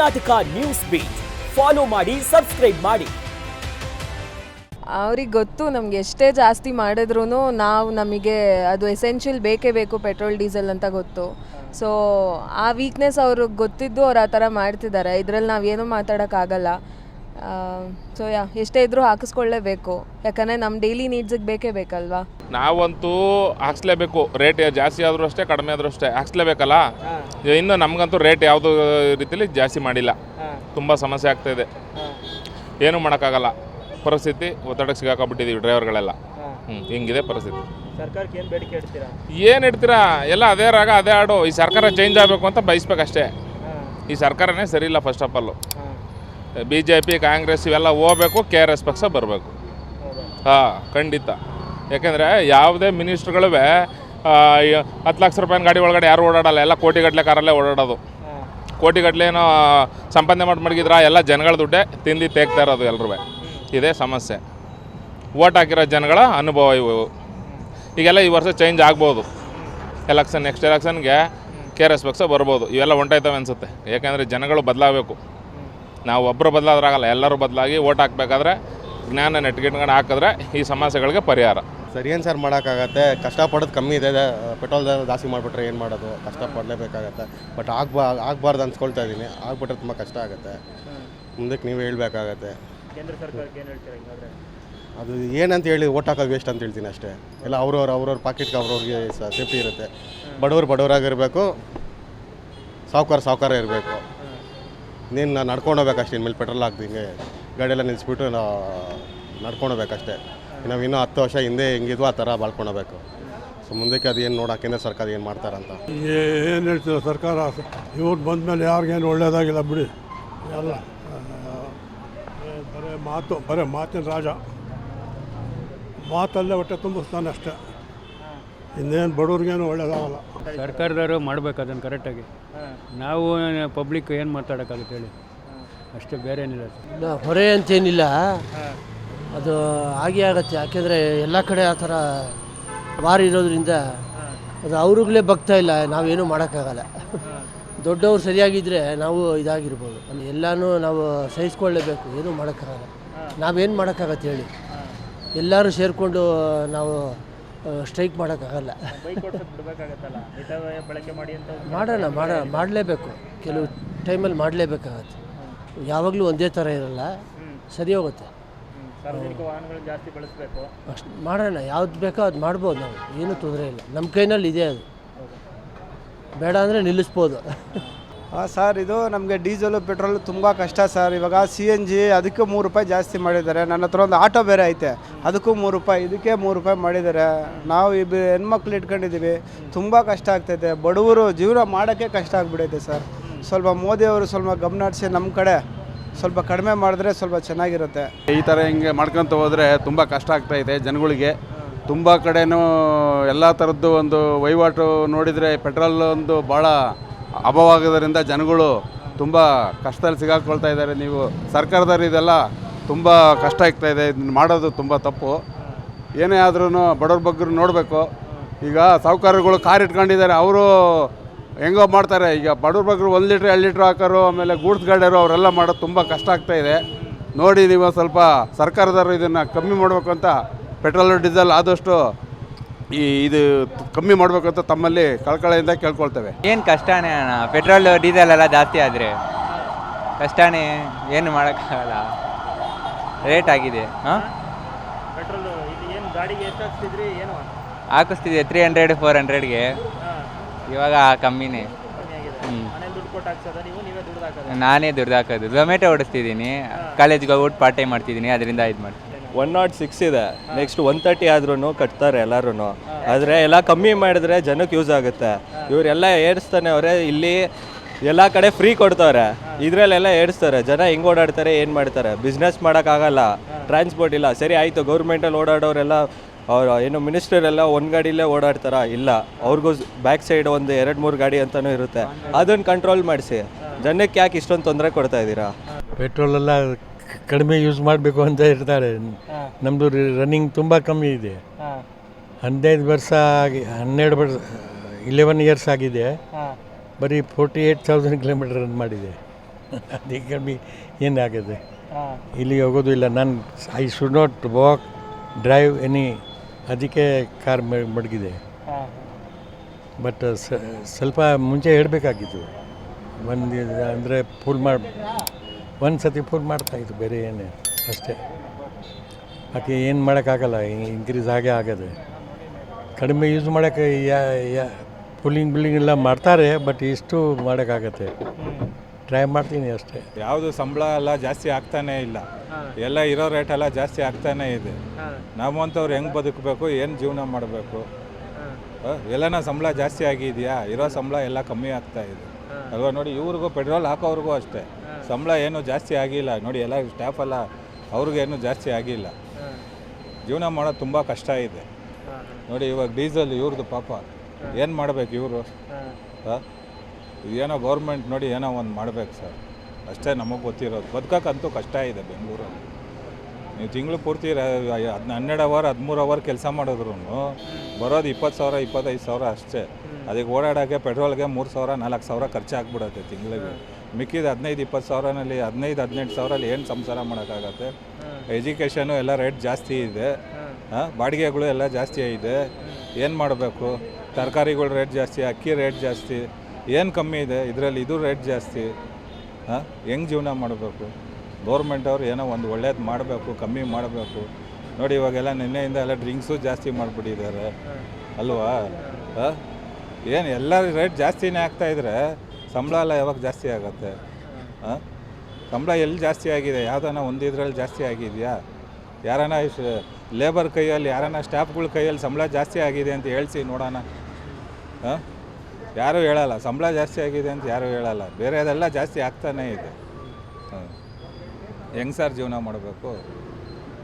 Karnataka news beat follow ಮಾಡಿ, subscribe ಮಾಡಿ. ಅವ್ರಿಗೆ ಗೊತ್ತು ನಮ್ಗೆ ಎಷ್ಟೇ ಜಾಸ್ತಿ ಮಾಡಿದ್ರು ನಮಗೆ ಅದು ಎಸೆನ್ಷಿಯಲ್ ಬೇಕೇ ಬೇಕು ಪೆಟ್ರೋಲ್ ಡೀಸೆಲ್ ಅಂತ ಗೊತ್ತು. ಸೊ ಆ ವೀಕ್ನೆಸ್ ಅವ್ರಿಗೆ ಗೊತ್ತಿದ್ದು ಅವ್ರು ಆ ಥರ ಮಾಡ್ತಿದ್ದಾರೆ. ಇದರಲ್ಲಿ ನಾವೇನು ಮಾತಾಡೋಕ್ಕಾಗಲ್ಲ. ಸೊ ಎಷ್ಟೇ ಇದ್ರೂ ಹಾಕಿಸ್ಕೊಳ್ಳೇಬೇಕು, ಯಾಕಂದರೆ ನಮ್ಮ ಡೈಲಿ ನೀಡ್ಸಿಗೆ ಬೇಕೇ ಬೇಕಲ್ವಾ. ನಾವಂತೂ ಹಾಕ್ಸ್ಲೇಬೇಕು. ರೇಟ್ ಜಾಸ್ತಿ ಆದರೂ ಅಷ್ಟೇ, ಕಡಿಮೆ ಆದರೂ ಅಷ್ಟೇ ಹಾಕ್ಸ್ಲೇಬೇಕಲ್ಲ. ಇನ್ನು ನಮಗಂತೂ ರೇಟ್ ಯಾವುದೋ ರೀತಿಯಲ್ಲಿ ಜಾಸ್ತಿ ಮಾಡಿಲ್ಲ. ತುಂಬ ಸಮಸ್ಯೆ ಆಗ್ತಾಯಿದೆ, ಏನೂ ಮಾಡೋಕ್ಕಾಗಲ್ಲ. ಪರಿಸ್ಥಿತಿ ಒತ್ತಡಕ್ಕೆ ಸಿಗಾಕೊಂಡ್ಬಿಟ್ಟಿದ್ದೀವಿ ಡ್ರೈವರ್ಗಳೆಲ್ಲ. ಹಿಂಗಿದೆ ಪರಿಸ್ಥಿತಿ. ಸರ್ಕಾರಕ್ಕೆ ಏನು ಬೇಡಿಕೆ ಇಡ್ತೀರಾ? ಏನು ಇಡ್ತೀರಾ? ಎಲ್ಲ ಅದೇ ರಾಗ ಅದೇ ಹಾಡು. ಈ ಸರ್ಕಾರ ಚೇಂಜ್ ಆಗಬೇಕು ಅಂತ ಬಯಸ್ಬೇಕಷ್ಟೇ. ಈ ಸರ್ಕಾರನೇ ಸರಿ ಇಲ್ಲ. First of all BJP Congress ಇವೆಲ್ಲ ಹೋಗ್ಬೇಕು, KRS ಪಕ್ಷ ಬರಬೇಕು. ಖಂಡಿತ. ಯಾಕೆಂದರೆ ಯಾವುದೇ ಮಿನಿಸ್ಟ್ರುಗಳು 10 ಲಕ್ಷ ರೂಪಾಯಿನ ಗಾಡಿ ಒಳಗಡೆ ಯಾರು ಓಡಾಡಲ್ಲ, ಎಲ್ಲ ಕೋಟಿಗಟ್ಟಲೆ ಕಾರಲ್ಲೇ ಓಡಾಡೋದು. ಕೋಟಿಗಟ್ಟಲೆ ಏನೋ ಸಂಪಾದನೆ ಮಾಡಿ ಮಡಗಿದ್ರ ಎಲ್ಲ ಜನಗಳ ದುಡ್ಡೇ ತಿಂದು ತೇಗ್ತಾ ಇರೋದು ಎಲ್ಲರೂ. ಇದೇ ಸಮಸ್ಯೆ. ಓಟ್ ಹಾಕಿರೋ ಜನಗಳ ಅನುಭವ ಇವು. ಈಗೆಲ್ಲ ಈ ವರ್ಷ ಚೇಂಜ್ ಆಗ್ಬೋದು. ನೆಕ್ಸ್ಟ್ ಎಲೆಕ್ಷನ್ಗೆ KRS ಪಕ್ಷ ಬರ್ಬೋದು. ಇವೆಲ್ಲ ಹೊಂಟಾಯ್ತವೆ ಅನಿಸುತ್ತೆ. ಯಾಕೆಂದರೆ ಜನಗಳು ಬದಲಾಗಬೇಕು. ನಾವು ಒಬ್ಬರು ಬದಲಾದ್ರಾಗಲ್ಲ, ಎಲ್ಲರೂ ಬದಲಾಗಿ ಓಟ್ ಹಾಕಬೇಕಾದ್ರೆ ಜ್ಞಾನ ನೆಟ್ಗಿಟ್ಕೊಂಡು ಹಾಕಿದ್ರೆ ಈ ಸಮಸ್ಯೆಗಳಿಗೆ ಪರಿಹಾರ. ಸರ್ ಏನು ಸರ್ ಮಾಡೋಕ್ಕಾಗತ್ತೆ? ಕಷ್ಟಪಡೋದು ಕಮ್ಮಿ ಇದೆ. ಪೆಟ್ರೋಲ್ ಜಾಸ್ತಿ ಮಾಡಿಬಿಟ್ರೆ ಏನು ಮಾಡೋದು? ಕಷ್ಟಪಡಲೇಬೇಕಾಗತ್ತೆ. ಬಟ್ ಆಗಬಾರ್ದು ಅನ್ಸ್ಕೊಳ್ತಾ ಇದ್ದೀನಿ. ಆಗ್ಬಿಟ್ರೆ ತುಂಬ ಕಷ್ಟ ಆಗುತ್ತೆ. ಮುಂದಕ್ಕೆ ನೀವು ಹೇಳ್ಬೇಕಾಗತ್ತೆ. ಕೇಂದ್ರ ಸರ್ಕಾರಕ್ಕೆ ಏನು ಹೇಳ್ತೀರಾ ಹಿಂಗಾದ್ರೆ? ಅದು ಏನಂತ ಹೇಳಿ ಓಟ್ ಹಾಕೋದು ವೇಸ್ಟ್ ಅಂತ ಹೇಳ್ತೀನಿ ಅಷ್ಟೇ. ಎಲ್ಲ ಅವ್ರವ್ರ ಪಾಕೆಟ್ಗೆ ಅವ್ರವ್ರಿಗೆ ಸೇಫ್ಟಿ ಇರುತ್ತೆ. ಬಡವರಾಗಿರಬೇಕು, ಸಾವುಕಾರ ಇರಬೇಕು. ನೀನು ನಡ್ಕೊಂಡು ಹೋಗ್ಬೇಕಷ್ಟೇ. ಇನ್ಮೇಲೆ ಪೆಟ್ರೋಲ್ ಹಾಕ್ದಿಂಗೆ ಗಾಡಿಯೆಲ್ಲ ನಿಲ್ಲಿಸ್ಬಿಟ್ಟು ನಡ್ಕೊಂಡು ಹೋಗ್ಬೇಕಷ್ಟೇ. ನಾವು ಇನ್ನೂ 10 ವರ್ಷ ಹಿಂದೆ ಹೆಂಗಿದ್ವು ಆ ಥರ ಬಾಳ್ಕೊಳ್ಬೇಕು. ಸೊ ಮುಂದಕ್ಕೆ ಅದು ಏನು ನೋಡೋ ಕೇಂದ್ರ ಸರ್ಕಾರ ಏನು ಮಾಡ್ತಾರಂತ. ಏನು ಹೇಳ್ತೀರ? ಸರ್ಕಾರ ಇವ್ರು ಬಂದ ಮೇಲೆ ಯಾರಿಗೇನು ಒಳ್ಳೆಯದಾಗಿಲ್ಲ ಬಿಡಿ. ಎಲ್ಲ ಬರೀ ಮಾತಿನ ರಾಜ. ಮಾತಲ್ಲೇ ಹೊಟ್ಟೆ ತುಂಬಿಸ್ತಾನೆ ಅಷ್ಟೇ. ಇನ್ನೇನು ಬಡವ್ರಿಗೇನು ಒಳ್ಳೇದಾಗಲ್ಲ. ಸರ್ಕಾರದವರು ಮಾಡ್ಬೇಕು ಅದನ್ನು ಕರೆಕ್ಟಾಗಿ. ನಾವು ಪಬ್ಲಿಕ್ ಏನು ಮಾತಾಡೋಕ್ಕಾಗುತ್ತೆ ಹೇಳಿ, ಅಷ್ಟೇ, ಬೇರೆ ಏನಿಲ್ಲ. ಹೊರೆ ಅಂತೇನಿಲ್ಲ, ಅದು ಹಾಗೆ ಆಗುತ್ತೆ. ಯಾಕೆಂದರೆ ಎಲ್ಲ ಕಡೆ ಆ ಥರ ವಾರ್ ಇರೋದ್ರಿಂದ ಅದು ಅವ್ರಿಗಲೇ ಬಗ್ತಾ ಇಲ್ಲ. ನಾವೇನು ಮಾಡೋಕ್ಕಾಗಲ್ಲ. ದೊಡ್ಡವ್ರು ಸರಿಯಾಗಿದ್ದರೆ ನಾವು ಇದಾಗಿರ್ಬೋದು. ಎಲ್ಲನೂ ನಾವು ಸಹಿಸ್ಕೊಳ್ಳೇಬೇಕು, ಏನೂ ಮಾಡೋಕ್ಕಾಗಲ್ಲ. ನಾವೇನು ಮಾಡೋಕ್ಕಾಗತ್ತೆ ಹೇಳಿ? ಎಲ್ಲರೂ ಸೇರಿಕೊಂಡು ನಾವು ಸ್ಟ್ರೈಕ್ ಮಾಡೋಕ್ಕಾಗಲ್ಲ. ಮಾಡಲೇಬೇಕು. ಕೆಲವು ಟೈಮಲ್ಲಿ ಮಾಡಲೇಬೇಕಾಗತ್ತೆ. ಯಾವಾಗಲೂ ಒಂದೇ ಥರ ಇರಲ್ಲ, ಸರಿ ಹೋಗುತ್ತೆ. ಅಷ್ಟು ಮಾಡೋಣ. ಯಾವ್ದು ಬೇಕೋ ಅದು ಮಾಡ್ಬೋದು. ನಾವು ಏನೂ ತೊಂದರೆ ಇಲ್ಲ. ನಮ್ಮ ಕೈನಲ್ಲಿ ಇದೆ. ಅದು ಬೇಡ ಅಂದರೆ ನಿಲ್ಲಿಸ್ಬೋದು. ಸರ್, ಇದು ನಮಗೆ ಡೀಸೆಲು ಪೆಟ್ರೋಲು ತುಂಬ ಕಷ್ಟ ಸರ್. ಇವಾಗ CNG ಅದಕ್ಕೆ 3 ರೂಪಾಯಿ ಜಾಸ್ತಿ ಮಾಡಿದ್ದಾರೆ. ನನ್ನ ಹತ್ರ ಒಂದು ಆಟೋ ಬೇರೆ ಐತೆ, ಅದಕ್ಕೂ 3 ರೂಪಾಯಿ, ಇದಕ್ಕೆ 3 ರೂಪಾಯಿ ಮಾಡಿದ್ದಾರೆ. ನಾವು ಹೆಣ್ಮಕ್ಳು ಇಟ್ಕೊಂಡಿದ್ದೀವಿ, ತುಂಬ ಕಷ್ಟ ಆಗ್ತೈತೆ. ಬಡವರು ಜೀವನ ಮಾಡೋಕ್ಕೆ ಕಷ್ಟ ಆಗಿಬಿಡೈತೆ ಸರ್. ಸ್ವಲ್ಪ ಮೋದಿಯವರು ಸ್ವಲ್ಪ ಗಮನ ಹರಿಸಿ ನಮ್ಮ ಕಡೆ ಸ್ವಲ್ಪ ಕಡಿಮೆ ಮಾಡಿದ್ರೆ ಸ್ವಲ್ಪ ಚೆನ್ನಾಗಿರುತ್ತೆ. ಈ ಥರ ಹಿಂಗೆ ಮಾಡ್ಕೊತ ಹೋದರೆ ತುಂಬ ಕಷ್ಟ ಆಗ್ತಾಯಿದೆ ಜನಗಳಿಗೆ. ತುಂಬ ಕಡೆನೂ ಎಲ್ಲ ಥರದ್ದು ಒಂದು ವಹಿವಾಟು ನೋಡಿದರೆ ಪೆಟ್ರೋಲ್ ಒಂದು ಭಾಳ ಅಭಾವಾಗೋದ್ರಿಂದ ಜನಗಳು ತುಂಬ ಕಷ್ಟದಲ್ಲಿ ಸಿಗಾಕೊಳ್ತಾ ಇದ್ದಾರೆ. ನೀವು ಸರ್ಕಾರದವ್ರು ಇದೆಲ್ಲ ತುಂಬ ಕಷ್ಟ ಆಗ್ತಾಯಿದೆ. ಇದನ್ನು ಮಾಡೋದು ತುಂಬ ತಪ್ಪು. ಏನೇ ಆದ್ರೂ ಬಡವ್ರ ಬಗ್ಗೆ ನೋಡಬೇಕು. ಈಗ ಸಾಹುಕಾರಗಳು ಕಾರ್ ಇಟ್ಕೊಂಡಿದ್ದಾರೆ, ಅವರು ಹೆಂಗೋ ಮಾಡ್ತಾರೆ. ಈಗ ಬಡವ್ರ ಬಗ್ಗೆ 1 ಲೀಟ್ರ್ 2 ಲೀಟ್ರ್ ಹಾಕೋರು, ಆಮೇಲೆ ಗೂಡ್ಸ್ ಗಾಡಿಯವರು ಅವರೆಲ್ಲ ಮಾಡೋದು ತುಂಬ ಕಷ್ಟ ಆಗ್ತಾಯಿದೆ. ನೋಡಿ ನೀವು ಸ್ವಲ್ಪ ಸರ್ಕಾರದವರು ಇದನ್ನು ಕಮ್ಮಿ ಮಾಡಬೇಕು ಅಂತ, ಪೆಟ್ರೋಲು ಡೀಸೆಲ್ ಆದಷ್ಟು ಇದು ಕಮ್ಮಿ ಮಾಡಬೇಕು ಅಂತ ತಮ್ಮಲ್ಲಿ ಕಳಕಳಿಯಿಂದ ಕೇಳ್ಕೊಳ್ತೇವೆ. ಏನು ಕಷ್ಟನೇ ಅಣ್ಣ, ಪೆಟ್ರೋಲ್ ಡೀಸೆಲ್ ಎಲ್ಲ ಜಾಸ್ತಿ ಆದರೆ ಕಷ್ಟನೇ, ಏನು ಮಾಡೋಕ್ಕಾಗಲ್ಲ. ರೇಟ್ ಆಗಿದೆ. ಪೆಟ್ರೋಲ್ ಏನು ಗಾಡಿಗೆ ಎಷ್ಟು ಹಾಕ್ತಿದ್ರಿ? ಏನು ಹಾಕಿಸ್ತಿದ್ದೆ 300 400ಗೆ. ಇವಾಗ ಕಮ್ಮಿನೇ. ನಾನೇ ದುಡ್ಡು ಹಾಕೋದು. ಝೊಮ್ಯಾಟೊ ಓಡಿಸ್ತಿದ್ದೀನಿ. ಕಾಲೇಜ್ಗೆ ಹೋಗ್ಬಿಟ್ಟು ಪಾರ್ಟ್ ಟೈಮ್ ಮಾಡ್ತಿದ್ದೀನಿ, ಅದರಿಂದ ಇದು ಮಾಡ್ತೀನಿ. 106 ಇದೆ. ನೆಕ್ಸ್ಟ್ 130 ಆದ್ರೂ ಕಟ್ತಾರೆ ಎಲ್ಲರೂ. ಆದರೆ ಎಲ್ಲ ಕಮ್ಮಿ ಮಾಡಿದ್ರೆ ಜನಕ್ಕೆ ಯೂಸ್ ಆಗುತ್ತೆ. ಇವರೆಲ್ಲ ಏರಿಸ್ತಾನೆ ಅವರೇ. ಇಲ್ಲಿ ಎಲ್ಲ ಕಡೆ ಫ್ರೀ ಕೊಡ್ತಾರೆ, ಇದರಲ್ಲೆಲ್ಲ ಏರಿಸ್ತಾರೆ. ಜನ ಹೆಂಗೆ ಓಡಾಡ್ತಾರೆ, ಏನು ಮಾಡ್ತಾರೆ? ಬಿಸ್ನೆಸ್ ಮಾಡೋಕ್ಕಾಗಲ್ಲ, ಟ್ರಾನ್ಸ್ಪೋರ್ಟ್ ಇಲ್ಲ. ಸರಿ ಆಯಿತು, ಗೌರ್ಮೆಂಟಲ್ಲಿ ಓಡಾಡೋರೆಲ್ಲ ಅವರು ಏನು ಮಿನಿಸ್ಟರೆಲ್ಲ ಒಂದು ಗಾಡಿಲೇ ಓಡಾಡ್ತಾರ? ಇಲ್ಲ, ಅವ್ರಿಗೂ ಬ್ಯಾಕ್ ಸೈಡ್ ಒಂದು 2-3 ಗಾಡಿ ಅಂತಲೂ ಇರುತ್ತೆ. ಅದನ್ನು ಕಂಟ್ರೋಲ್ ಮಾಡಿಸಿ. ಜನಕ್ಕೆ ಯಾಕೆ ಇಷ್ಟೊಂದು ತೊಂದರೆ ಕೊಡ್ತಾ ಇದ್ದೀರಾ? ಪೆಟ್ರೋಲೆಲ್ಲ ಕಡಿಮೆ ಯೂಸ್ ಮಾಡಬೇಕು ಅಂತ ಇರ್ತಾರೆ. ನಮ್ಮದು ರನ್ನಿಂಗ್ ತುಂಬ ಕಮ್ಮಿ ಇದೆ. 15 ವರ್ಷ 11 ಇಯರ್ಸ್ ಆಗಿದೆ. ಬರೀ 48,000 ಕಿಲೋಮೀಟರ್ ರನ್ ಮಾಡಿದೆ. ಅದಕ್ಕೆ ಕಮ್ಮಿ ಏನಾಗಿದೆ ಇಲ್ಲಿ ಹೋಗೋದು ಇಲ್ಲ. ನಾನು I should not walk drive any, ಅದಕ್ಕೆ ಕಾರ್ ಮಡಗಿದೆ. ಬಟ್ ಸ್ವಲ್ಪ ಮುಂಚೆ ಹೇಳಬೇಕಾಗಿತ್ತು. ಅಂದರೆ ಒಂದು ಸತಿ ಫುಲ್ ಮಾಡ್ತಾಯಿತ್ತು, ಬೇರೆ ಏನೇ ಅಷ್ಟೇ. ಯಾಕೆ ಏನು ಮಾಡೋಕ್ಕಾಗಲ್ಲ, ಇನ್ಕ್ರೀಸ್ ಆಗೇ ಆಗದೆ. ಕಡಿಮೆ ಯೂಸ್ ಮಾಡೋಕ್ಕೆ ಕೂಲಿಂಗ್ ಬಿಲ್ಲಿಂಗ್ ಎಲ್ಲ ಮಾಡ್ತಾರೆ, ಬಟ್ ಇಷ್ಟು ಮಾಡೋಕ್ಕಾಗತ್ತೆ. ಟ್ರೈ ಮಾಡ್ತೀನಿ ಅಷ್ಟೇ. ಯಾವುದು ಸಂಬಳ ಎಲ್ಲ ಜಾಸ್ತಿ ಆಗ್ತಾನೇ ಇಲ್ಲ, ಎಲ್ಲ ಇರೋ ರೇಟೆಲ್ಲ ಜಾಸ್ತಿ ಆಗ್ತಾನೇ ಇದೆ. ನಮ್ಮಂಥವ್ರು ಹೆಂಗೆ ಬದುಕಬೇಕು, ಏನು ಜೀವನ ಮಾಡಬೇಕು? ಎಲ್ಲನ ಸಂಬಳ ಜಾಸ್ತಿ ಆಗಿದೆಯಾ? ಇರೋ ಸಂಬಳ ಎಲ್ಲ ಕಮ್ಮಿ ಆಗ್ತಾ ಇದೆ ಅಲ್ವಾ? ನೋಡಿ, ಇವ್ರಿಗೂ ಪೆಟ್ರೋಲ್ ಹಾಕೋವ್ರಿಗೂ ಅಷ್ಟೇ ಸಂಬಳ ಏನು ಜಾಸ್ತಿ ಆಗಿಲ್ಲ. ನೋಡಿ, ಎಲ್ಲ ಸ್ಟಾಫೆಲ್ಲ ಅವ್ರಿಗೇನು ಜಾಸ್ತಿ ಆಗಿಲ್ಲ. ಜೀವನ ಮಾಡೋದು ತುಂಬ ಕಷ್ಟ ಇದೆ. ನೋಡಿ, ಇವಾಗ ಡೀಸೆಲ್ ಇವ್ರದ್ದು ಪಾಪ ಏನು ಮಾಡಬೇಕು ಇವರು? ಏನೋ ಗೌರ್ಮೆಂಟ್ ನೋಡಿ ಏನೋ ಒಂದು ಮಾಡಬೇಕು ಸರ್, ಅಷ್ಟೇ ನಮಗೆ ಗೊತ್ತಿರೋದು. ಬದುಕೋಕ್ಕಂತೂ ಕಷ್ಟ ಇದೆ ಬೆಂಗಳೂರಲ್ಲಿ. ನೀವು ತಿಂಗಳು ಪೂರ್ತಿ 12 ಅವರ್ 13 ಅವರ್ ಕೆಲಸ ಮಾಡಿದ್ರು ಬರೋದು 20,000 25,000 ಅಷ್ಟೇ. ಅದಕ್ಕೆ ಓಡಾಡೋಕ್ಕೆ ಪೆಟ್ರೋಲ್ಗೆ 3,000 4,000 ಖರ್ಚಾಗ್ಬಿಡುತ್ತೆ ತಿಂಗಳಿಗೆ. ಮಿಕ್ಕಿದ 15-20 ಸಾವಿರನಲ್ಲಿ 15-18 ಸಾವಿರಲ್ಲಿ ಏನು ಸಂಸಾರ ಮಾಡೋಕ್ಕಾಗತ್ತೆ? ಎಜುಕೇಷನು ಎಲ್ಲ ರೇಟ್ ಜಾಸ್ತಿ ಇದೆ, ಬಾಡಿಗೆಗಳು ಎಲ್ಲ ಜಾಸ್ತಿ ಇದೆ. ಏನು ಮಾಡಬೇಕು? ತರಕಾರಿಗಳು ರೇಟ್ ಜಾಸ್ತಿ, ಅಕ್ಕಿ ರೇಟ್ ಜಾಸ್ತಿ, ಏನು ಕಮ್ಮಿ ಇದೆ ಇದರಲ್ಲಿ? ಇದು ರೇಟ್ ಜಾಸ್ತಿ. ಹೆಂಗೆ ಜೀವನ ಮಾಡಬೇಕು? ಗೌರ್ಮೆಂಟ್ ಅವ್ರು ಏನೋ ಒಂದು ಒಳ್ಳೇದು ಮಾಡಬೇಕು, ಕಮ್ಮಿ ಮಾಡಬೇಕು. ನೋಡಿ, ಇವಾಗೆಲ್ಲ ನಿನ್ನೆಯಿಂದ ಎಲ್ಲ ಡ್ರಿಂಕ್ಸು ಜಾಸ್ತಿ ಮಾಡಿಬಿಟ್ಟಿದ್ದಾರೆ ಅಲ್ವಾ? ಏನು ಎಲ್ಲ ರೇಟ್ ಜಾಸ್ತಿನೇ ಆಗ್ತಾಯಿದ್ರೆ ಸಂಬಳ ಎಲ್ಲ ಯಾವಾಗ ಜಾಸ್ತಿ ಆಗುತ್ತೆ? ಸಂಬಳ ಎಲ್ಲಿ ಜಾಸ್ತಿ ಆಗಿದೆ? ಯಾವುದನ್ನ ಒಂದು ಇದರಲ್ಲಿ ಜಾಸ್ತಿ ಆಗಿದೆಯಾ? ಯಾರನ್ನ ಲೇಬರ್ ಕೈಯಲ್ಲಿ, ಯಾರನ್ನ ಸ್ಟಾಫ್ಗಳ ಕೈಯಲ್ಲಿ ಸಂಬಳ ಜಾಸ್ತಿ ಆಗಿದೆ ಅಂತ ಹೇಳ್ಸಿ ನೋಡೋಣ. ಯಾರೂ ಹೇಳಲ್ಲ ಸಂಬಳ ಜಾಸ್ತಿ ಆಗಿದೆ ಅಂತ, ಯಾರೂ ಹೇಳಲ್ಲ. ಬೇರೆದೆಲ್ಲ ಜಾಸ್ತಿ ಆಗ್ತಾನೇ ಇದೆ. ಹೆಂಗೆ ಸರ್ ಜೀವನ ಮಾಡಬೇಕು?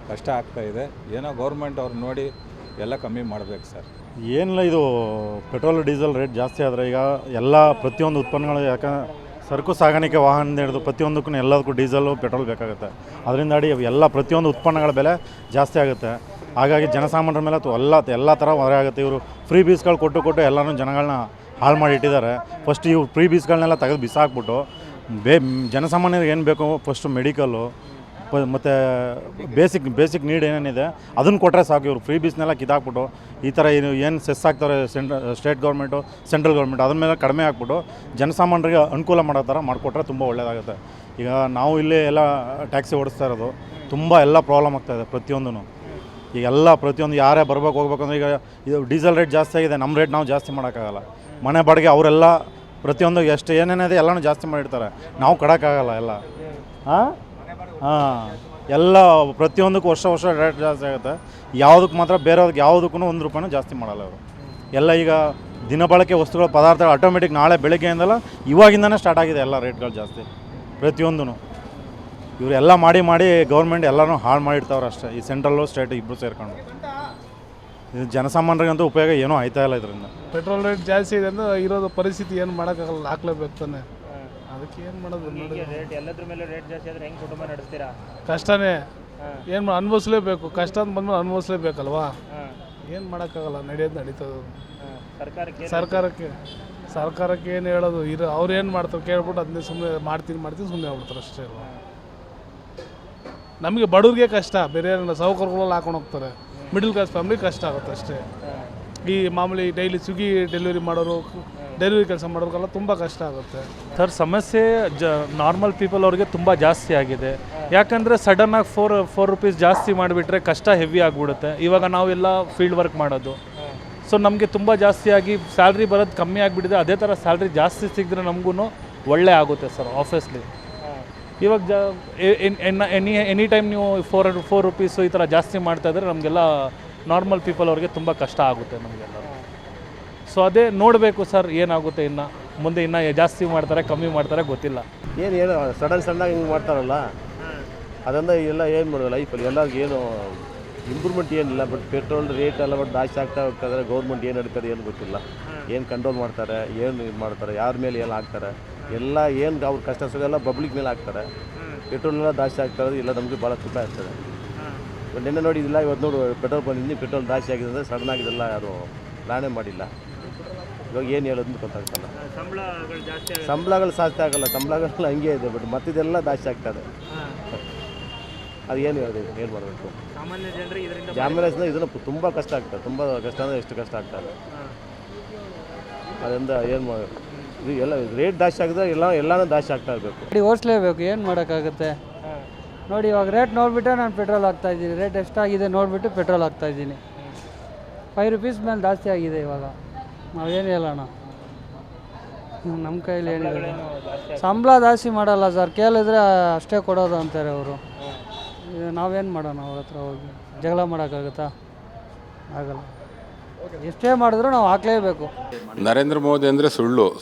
ಕಷ್ಟ ಆಗ್ತಾಯಿದೆ. ಏನೋ ಗೌರ್ಮೆಂಟ್ ಅವ್ರು ನೋಡಿ ಎಲ್ಲ ಕಮ್ಮಿ ಮಾಡಬೇಕು ಸರ್. ಏನಿಲ್ಲ, ಇದು ಪೆಟ್ರೋಲ್ ಡೀಸೆಲ್ ರೇಟ್ ಜಾಸ್ತಿ ಆದರೆ ಈಗ ಎಲ್ಲ ಪ್ರತಿಯೊಂದು ಉತ್ಪನ್ನಗಳು, ಯಾಕಂದ್ರೆ ಸರಕು ಸಾಗಾಣಿಕೆ ವಾಹನದಿಂದ ಹಿಡಿದು ಪ್ರತಿಯೊಂದಕ್ಕೂ ಎಲ್ಲದಕ್ಕೂ ಡೀಸೆಲು ಪೆಟ್ರೋಲ್ ಬೇಕಾಗುತ್ತೆ. ಅದರಿಂದಾಡಿ ಎಲ್ಲ ಪ್ರತಿಯೊಂದು ಉತ್ಪನ್ನಗಳ ಬೆಲೆ ಜಾಸ್ತಿ ಆಗುತ್ತೆ. ಹಾಗಾಗಿ ಜನಸಾಮಾನ್ಯರ ಮೇಲೆ ಎಲ್ಲ ಥರ ಹೊರೆ ಆಗುತ್ತೆ. ಇವರು ಫ್ರೀ ಬೀಸ್ಗಳು ಕೊಟ್ಟು ಎಲ್ಲರೂ ಜನಗಳನ್ನ ಹಾಳು ಮಾಡಿ ಇಟ್ಟಿದ್ದಾರೆ. ಫಸ್ಟ್ ಇವು ಫ್ರೀ ಬೀಸ್ಗಳನ್ನೆಲ್ಲ ತೆಗೆದು ಬಿಸಾಕ್ಬಿಟ್ಟು ಜನಸಾಮಾನ್ಯರಿಗೆ ಏನು ಬೇಕು, ಫಸ್ಟು ಮೆಡಿಕಲ್ಲು ಮತ್ತು ಬೇಸಿಕ್ ನೀಡ್ ಏನೇನಿದೆ ಅದನ್ನು ಕೊಟ್ಟರೆ ಸಾಕು. ಇವರು ಫ್ರೀ ಬೀಸ್ನೆಲ್ಲ ಕಿತ್ತಾಕ್ಬಿಟ್ಟು ಈ ಥರ ಏನು ಸೆಸ್ ಆಗ್ತಾರೆ ಸ್ಟೇಟ್ ಗೌರ್ಮೆಂಟು ಸೆಂಟ್ರಲ್ ಗೌರ್ಮೆಂಟ್, ಅದ್ರ ಮೇಲೆ ಕಡಿಮೆ ಹಾಕ್ಬಿಟ್ಟು ಜನಸಾಮಾನ್ಯರಿಗೆ ಅನುಕೂಲ ಮಾಡೋ ಥರ ಮಾಡಿಕೊಟ್ರೆ ತುಂಬ ಒಳ್ಳೆಯದಾಗುತ್ತೆ. ಈಗ ನಾವು ಇಲ್ಲಿ ಎಲ್ಲ ಟ್ಯಾಕ್ಸಿ ಓಡಿಸ್ತಾ ಇರೋದು, ತುಂಬ ಎಲ್ಲ ಪ್ರಾಬ್ಲಮ್ ಆಗ್ತಾಯಿದೆ ಪ್ರತಿಯೊಂದೂ. ಈಗ ಎಲ್ಲ ಪ್ರತಿಯೊಂದು ಯಾರೇ ಬರ್ಬೇಕು ಹೋಗ್ಬೇಕು ಅಂದರೆ ಈಗ ಇದು ಡೀಸೆಲ್ ರೇಟ್ ಜಾಸ್ತಿ ಆಗಿದೆ, ನಮ್ಮ ರೇಟ್ ನಾವು ಜಾಸ್ತಿ ಮಾಡೋಕ್ಕಾಗಲ್ಲ. ಮನೆ ಬಾಡಿಗೆ ಅವರೆಲ್ಲ ಪ್ರತಿಯೊಂದು ಎಷ್ಟು ಏನೇನಿದೆ ಎಲ್ಲನೂ ಜಾಸ್ತಿ ಮಾಡಿರ್ತಾರೆ, ನಾವು ಕೊಡೋಕ್ಕಾಗಲ್ಲ ಎಲ್ಲ. ಎಲ್ಲ ಪ್ರತಿಯೊಂದಕ್ಕೂ ವರ್ಷ ರೇಟ್ ಜಾಸ್ತಿ ಆಗುತ್ತೆ. ಯಾವುದಕ್ಕೆ ಮಾತ್ರ ಬೇರೆಯವ್ರಿಗೆ ಯಾವುದಕ್ಕೂ 1 ರೂಪಾಯಿನೂ ಜಾಸ್ತಿ ಮಾಡಲ್ಲ ಅವರು. ಎಲ್ಲ ಈಗ ದಿನಬಳಕೆ ವಸ್ತುಗಳ ಪದಾರ್ಥಗಳು ಆಟೋಮೆಟಿಕ್ ನಾಳೆ ಬೆಳಗ್ಗೆಯಿಂದಲ್ಲ ಇವಾಗಿಂದನೇ ಸ್ಟಾರ್ಟ್ ಆಗಿದೆ ಎಲ್ಲ ರೇಟ್ಗಳು ಜಾಸ್ತಿ ಪ್ರತಿಯೊಂದೂ. ಇವರೆಲ್ಲ ಮಾಡಿ ಗೌರ್ಮೆಂಟ್ ಎಲ್ಲನೂ ಹಾಳು ಮಾಡಿರ್ತಾವ್ರೆ ಅಷ್ಟೇ, ಈ ಸೆಂಟ್ರಲ್ಲು ಸ್ಟೇಟು ಇಬ್ಬರು ಸೇರ್ಕೊಂಡು. ಇದು ಜನಸಾಮಾನ್ಯರಿಗಂತೂ ಉಪಯೋಗ ಏನೂ ಆಯ್ತಾ ಇಲ್ಲ ಇದರಿಂದ. ಪೆಟ್ರೋಲ್ ರೇಟ್ ಜಾಸ್ತಿ ಇದೆ ಅಂದರೆ ಇರೋದು ಪರಿಸ್ಥಿತಿ ಏನು ಮಾಡೋಕ್ಕಾಗಲ್ಲ, ಹಾಕ್ಲೇಬೇಕು ತಾನೆ. ಅದಕ್ಕೆ ಏನು ಮಾಡೋದು? ರೇಟ್ ಎಲ್ಲದ್ರ ಮೇಲೆ ರೇಟ್ ಜಾಸ್ತಿ ಆದರೆ ಹೆಂಗೆ ಕುಟುಂಬ ನಡೆಸ್ತೀರಾ? ಕಷ್ಟನೇ, ಏನು ಅನುಭವಿಸ್ಲೇಬೇಕು. ಕಷ್ಟ ಅಂತ ಬಂದ್ಮೇಲೆ ಅನುಭವಿಸ್ಲೇಬೇಕಲ್ವಾ? ಏನು ಮಾಡೋಕ್ಕಾಗಲ್ಲ, ನಡೀತದೆ. ಸರ್ಕಾರಕ್ಕೆ ಏನು ಹೇಳೋದು? ಅವ್ರು ಏನು ಮಾಡ್ತಾರೆ ಕೇಳ್ಬಿಟ್ಟು ಅದನ್ನೇ ಸುಮ್ಮನೆ ಮಾಡ್ತೀನಿ ಸುಮ್ಮನೆ ಆಗ್ಬಿಡ್ತಾರೆ ಅಷ್ಟೇ ಅಲ್ವಾ? ನಮಗೆ ಬಡವ್ರಿಗೆ ಕಷ್ಟ, ಬೇರೆ ಸೌಕರ್ಯಗಳೆಲ್ಲ ಹಾಕೊಂಡು ಹೋಗ್ತಾರೆ. ಮಿಡಲ್ ಕ್ಲಾಸ್ ಫ್ಯಾಮಿಲಿ ಕಷ್ಟ ಆಗುತ್ತೆ ಅಷ್ಟೇ. ಈ ಮಾಮೂಲಿ ಡೈಲಿ ಸ್ವಿಗ್ಗಿ ಡೆಲಿವರಿ ಮಾಡೋರು, ಡೆಲಿವರಿ ಕೆಲಸ ಮಾಡೋರಿಗೆಲ್ಲ ತುಂಬ ಕಷ್ಟ ಆಗುತ್ತೆ ಸರ್. ಸಮಸ್ಯೆ ನಾರ್ಮಲ್ ಪೀಪಲ್ ಅವ್ರಿಗೆ ತುಂಬ ಜಾಸ್ತಿ ಆಗಿದೆ. ಯಾಕಂದರೆ ಸಡನ್ನಾಗಿ 4 ರೂಪೀಸ್ ಜಾಸ್ತಿ ಮಾಡಿಬಿಟ್ರೆ ಕಷ್ಟ ಹೆವಿ ಆಗಿಬಿಡುತ್ತೆ. ಇವಾಗ ನಾವೆಲ್ಲ ಫೀಲ್ಡ್ ವರ್ಕ್ ಮಾಡೋದು, ಸೊ ನಮಗೆ ತುಂಬ ಜಾಸ್ತಿಯಾಗಿ ಸ್ಯಾಲ್ರಿ ಬರೋದು ಕಮ್ಮಿ ಆಗಿಬಿಟ್ಟಿದೆ. ಅದೇ ಥರ ಸ್ಯಾಲ್ರಿ ಜಾಸ್ತಿ ಸಿಕ್ಕಿದ್ರೆ ನಮಗೂ ಒಳ್ಳೆ ಆಗುತ್ತೆ ಸರ್ ಆಫೀಸ್ಲಿ. ಇವಾಗ ಎನಿ ಟೈಮ್ ನೀವು 4 ರೂಪೀಸು ಈ ಥರ ಜಾಸ್ತಿ ಮಾಡ್ತಾಯಿದ್ರೆ ನಮಗೆಲ್ಲ ನಾರ್ಮಲ್ ಪೀಪಲ್ ಅವ್ರಿಗೆ ತುಂಬ ಕಷ್ಟ ಆಗುತ್ತೆ ನಮಗೆಲ್ಲ. ಸೊ ಅದೇ ನೋಡಬೇಕು ಸರ್ ಏನಾಗುತ್ತೆ, ಇನ್ನು ಮುಂದೆ ಇನ್ನೂ ಜಾಸ್ತಿ ಮಾಡ್ತಾರೆ ಕಮ್ಮಿ ಮಾಡ್ತಾರೆ ಗೊತ್ತಿಲ್ಲ. ಏನು ಸಡನ್ನಾಗಿ ಹಿಂಗೆ ಮಾಡ್ತಾರಲ್ಲ, ಅದರಿಂದ ಎಲ್ಲ ಏನು ಮಾಡೋದು ಲೈಫಲ್ಲಿ ಎಲ್ಲರಿಗೂ ಏನು ಇಂಪ್ರೂವ್ಮೆಂಟ್ ಏನಿಲ್ಲ. ಬಟ್ ಪೆಟ್ರೋಲ್ ರೇಟ್ ಎಲ್ಲ ಬಟ್ ಜಾಸ್ತಿ ಆಗ್ತಾ ಹೋಗ್ತಾಯಿದ್ರೆ ಗೌರ್ಮೆಂಟ್ ಏನು ನಡೀತಾರೆ ಏನು ಗೊತ್ತಿಲ್ಲ, ಏನು ಕಂಟ್ರೋಲ್ ಮಾಡ್ತಾರೆ, ಏನು ಇದು ಮಾಡ್ತಾರೆ, ಯಾರ ಮೇಲೆ ಏನು ಹಾಕ್ತಾರೆ, ಎಲ್ಲ ಏನು ಅವ್ರ ಕಷ್ಟ ಸುಖ ಎಲ್ಲ ಪಬ್ಲಿಕ್ ಮೇಲೆ ಹಾಕ್ತಾರೆ. ಪೆಟ್ರೋಲೆಲ್ಲ ಜಾಸ್ತಿ ಆಗ್ತಾಯಿರೋದು ಇಲ್ಲ ನಮಗೆ ಭಾಳ ತುಂಬ ಇರ್ತದೆ. ನಿನ್ನೆ ನೋಡಿದಿಲ್ಲ, ಇವತ್ತು ನೋಡು ಪೆಟ್ರೋಲ್ ಬಂದಿದ್ದು ಪೆಟ್ರೋಲ್ ಜಾಸ್ತಿ ಆಗಿದೆ ಅಂದರೆ ಸಡನ್ನಾಗಿದೆಲ್ಲ ಯಾರು ಪ್ಲಾನೇ ಮಾಡಿಲ್ಲ. ಇವಾಗ ಏನು ಹೇಳೋದು ಗೊತ್ತಾಗ್ತಲ್ಲ. ಸಂಬಳಗಳು ಜಾಸ್ತಿ ಆಗುತ್ತೆ. ಸಂಬಳಗಳು ಜಾಸ್ತಿ ಆಗಲ್ಲ, ಸಂಬಳಗಳು ಹಂಗೆ ಇದೆ, ಬಟ್ ಮತ್ತಿದೆಲ್ಲ ಜಾಸ್ತಿ ಆಗ್ತದೆ. ಅದು ಏನು ಏನು ಮಾಡಬೇಕು? ಸಾಮಾನ್ಯ ಜನರಿಗೆ ಇದರಿಂದ ಜಾಮೀನಿಂದ ಇದನ್ನು ತುಂಬ ಕಷ್ಟ ಆಗ್ತದೆ, ತುಂಬ ಕಷ್ಟ ಅಂದರೆ ಎಷ್ಟು ಕಷ್ಟ ಆಗ್ತದೆ. ಅದರಿಂದ ಏನು ಮಾಡಿ ಇದು ಎಲ್ಲ ರೇಟ್ ಜಾಸ್ತಿ ಆಗಿದ್ರೆ ಎಲ್ಲನೂ ಜಾಸ್ತಿ ಆಗ್ತಾ ಇರಬೇಕು. ಗಾಡಿ ಓಡಿಸ್ಲೇಬೇಕು, ಏನು ಮಾಡೋಕ್ಕಾಗುತ್ತೆ ನೋಡಿ. ಇವಾಗ ರೇಟ್ ನೋಡಿಬಿಟ್ಟೆ ನಾನು ಪೆಟ್ರೋಲ್ ಹಾಕ್ತಾಯಿದ್ದೀನಿ, ರೇಟ್ ಎಷ್ಟಾಗಿದೆ ನೋಡಿಬಿಟ್ಟು ಪೆಟ್ರೋಲ್ ಹಾಕ್ತಾಯಿದ್ದೀನಿ. 5 ರೂಪೀಸ್ ಮೇಲೆ ಜಾಸ್ತಿ ಆಗಿದೆ ಇವಾಗ. ನಾವೇನು ಹೇಳೋಣ, ನಮ್ಮ ಕೈಯಲ್ಲಿ ಏನಿದೆ. ಸಂಬಳ ಜಾಸ್ತಿ ಮಾಡಲ್ಲ ಸರ್, ಕೇಳಿದ್ರೆ ಅಷ್ಟೇ ಕೊಡೋದು ಅಂತಾರೆ ಅವರು. ನಾವೇನು ಮಾಡೋಣ ಅವ್ರ ಹತ್ರ ಹೋಗಿ ಜಗಳ ಮಾಡೋಕ್ಕಾಗುತ್ತಾ? ಆಗಲ್ಲ. ಎಷ್ಟೇ ಮಾಡಿದ್ರೂ ನಾವು ಹಾಕಲೇಬೇಕು. ನರೇಂದ್ರ ಮೋದಿ ಅಂದರೆ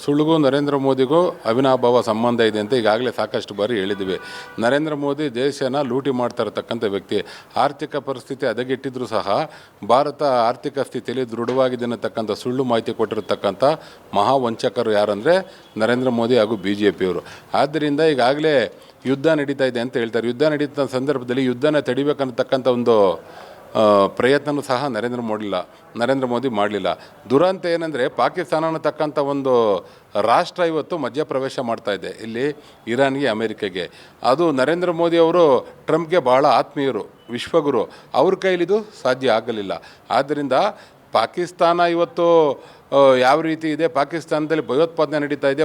ಸುಳ್ಳಿಗೂ ನರೇಂದ್ರ ಮೋದಿಗೂ ಅವಿನಾಭಾವ ಸಂಬಂಧ ಇದೆ ಅಂತ ಈಗಾಗಲೇ ಸಾಕಷ್ಟು ಬಾರಿ ಹೇಳಿದ್ವಿ. ನರೇಂದ್ರ ಮೋದಿ ದೇಶನ ಲೂಟಿ ಮಾಡ್ತಾ ಇರತಕ್ಕಂಥ ವ್ಯಕ್ತಿ. ಆರ್ಥಿಕ ಪರಿಸ್ಥಿತಿ ಹದಗೆಟ್ಟಿದ್ರೂ ಸಹ ಭಾರತ ಆರ್ಥಿಕ ಸ್ಥಿತಿಯಲ್ಲಿ ದೃಢವಾಗಿದೆ ಅನ್ನತಕ್ಕಂಥ ಸುಳ್ಳು ಮಾಹಿತಿ ಕೊಟ್ಟಿರತಕ್ಕಂಥ ಮಹಾವಂಚಕರು ಯಾರಂದರೆ ನರೇಂದ್ರ ಮೋದಿ ಹಾಗೂ BJPಯವರು. ಆದ್ದರಿಂದ ಈಗಾಗಲೇ ಯುದ್ಧ ನಡೀತಾ ಇದೆ ಅಂತ ಹೇಳ್ತಾರೆ. ಯುದ್ಧ ನಡೀತಾ ಸಂದರ್ಭದಲ್ಲಿ ಯುದ್ಧನ ತಡಿಬೇಕನ್ನತಕ್ಕಂಥ ಒಂದು ಪ್ರಯತ್ನವೂ ಸಹ ನರೇಂದ್ರ ಮೋದಿ ಮಾಡಲಿಲ್ಲ. ದುರಂತ ಏನಂದರೆ ಪಾಕಿಸ್ತಾನ ಅನ್ನತಕ್ಕಂಥ ಒಂದು ರಾಷ್ಟ್ರ ಇವತ್ತು ಮಧ್ಯಪ್ರವೇಶ ಮಾಡ್ತಾ ಇದೆ ಇಲ್ಲಿ ಇರಾನ್ಗೆ, ಅಮೇರಿಕೆಗೆ. ಅದು ನರೇಂದ್ರ ಮೋದಿ ಅವರು ಟ್ರಂಪ್ಗೆ ಬಹಳ ಆತ್ಮೀಯರು, ವಿಶ್ವಗುರು. ಅವ್ರ ಕೈಲಿದು ಸಾಧ್ಯ ಆಗಲಿಲ್ಲ. ಆದ್ದರಿಂದ ಪಾಕಿಸ್ತಾನ ಇವತ್ತು ಯಾವ ರೀತಿ ಇದೆ, ಪಾಕಿಸ್ತಾನದಲ್ಲಿ ಭಯೋತ್ಪಾದನೆ ನಡೀತಾ ಇದೆ.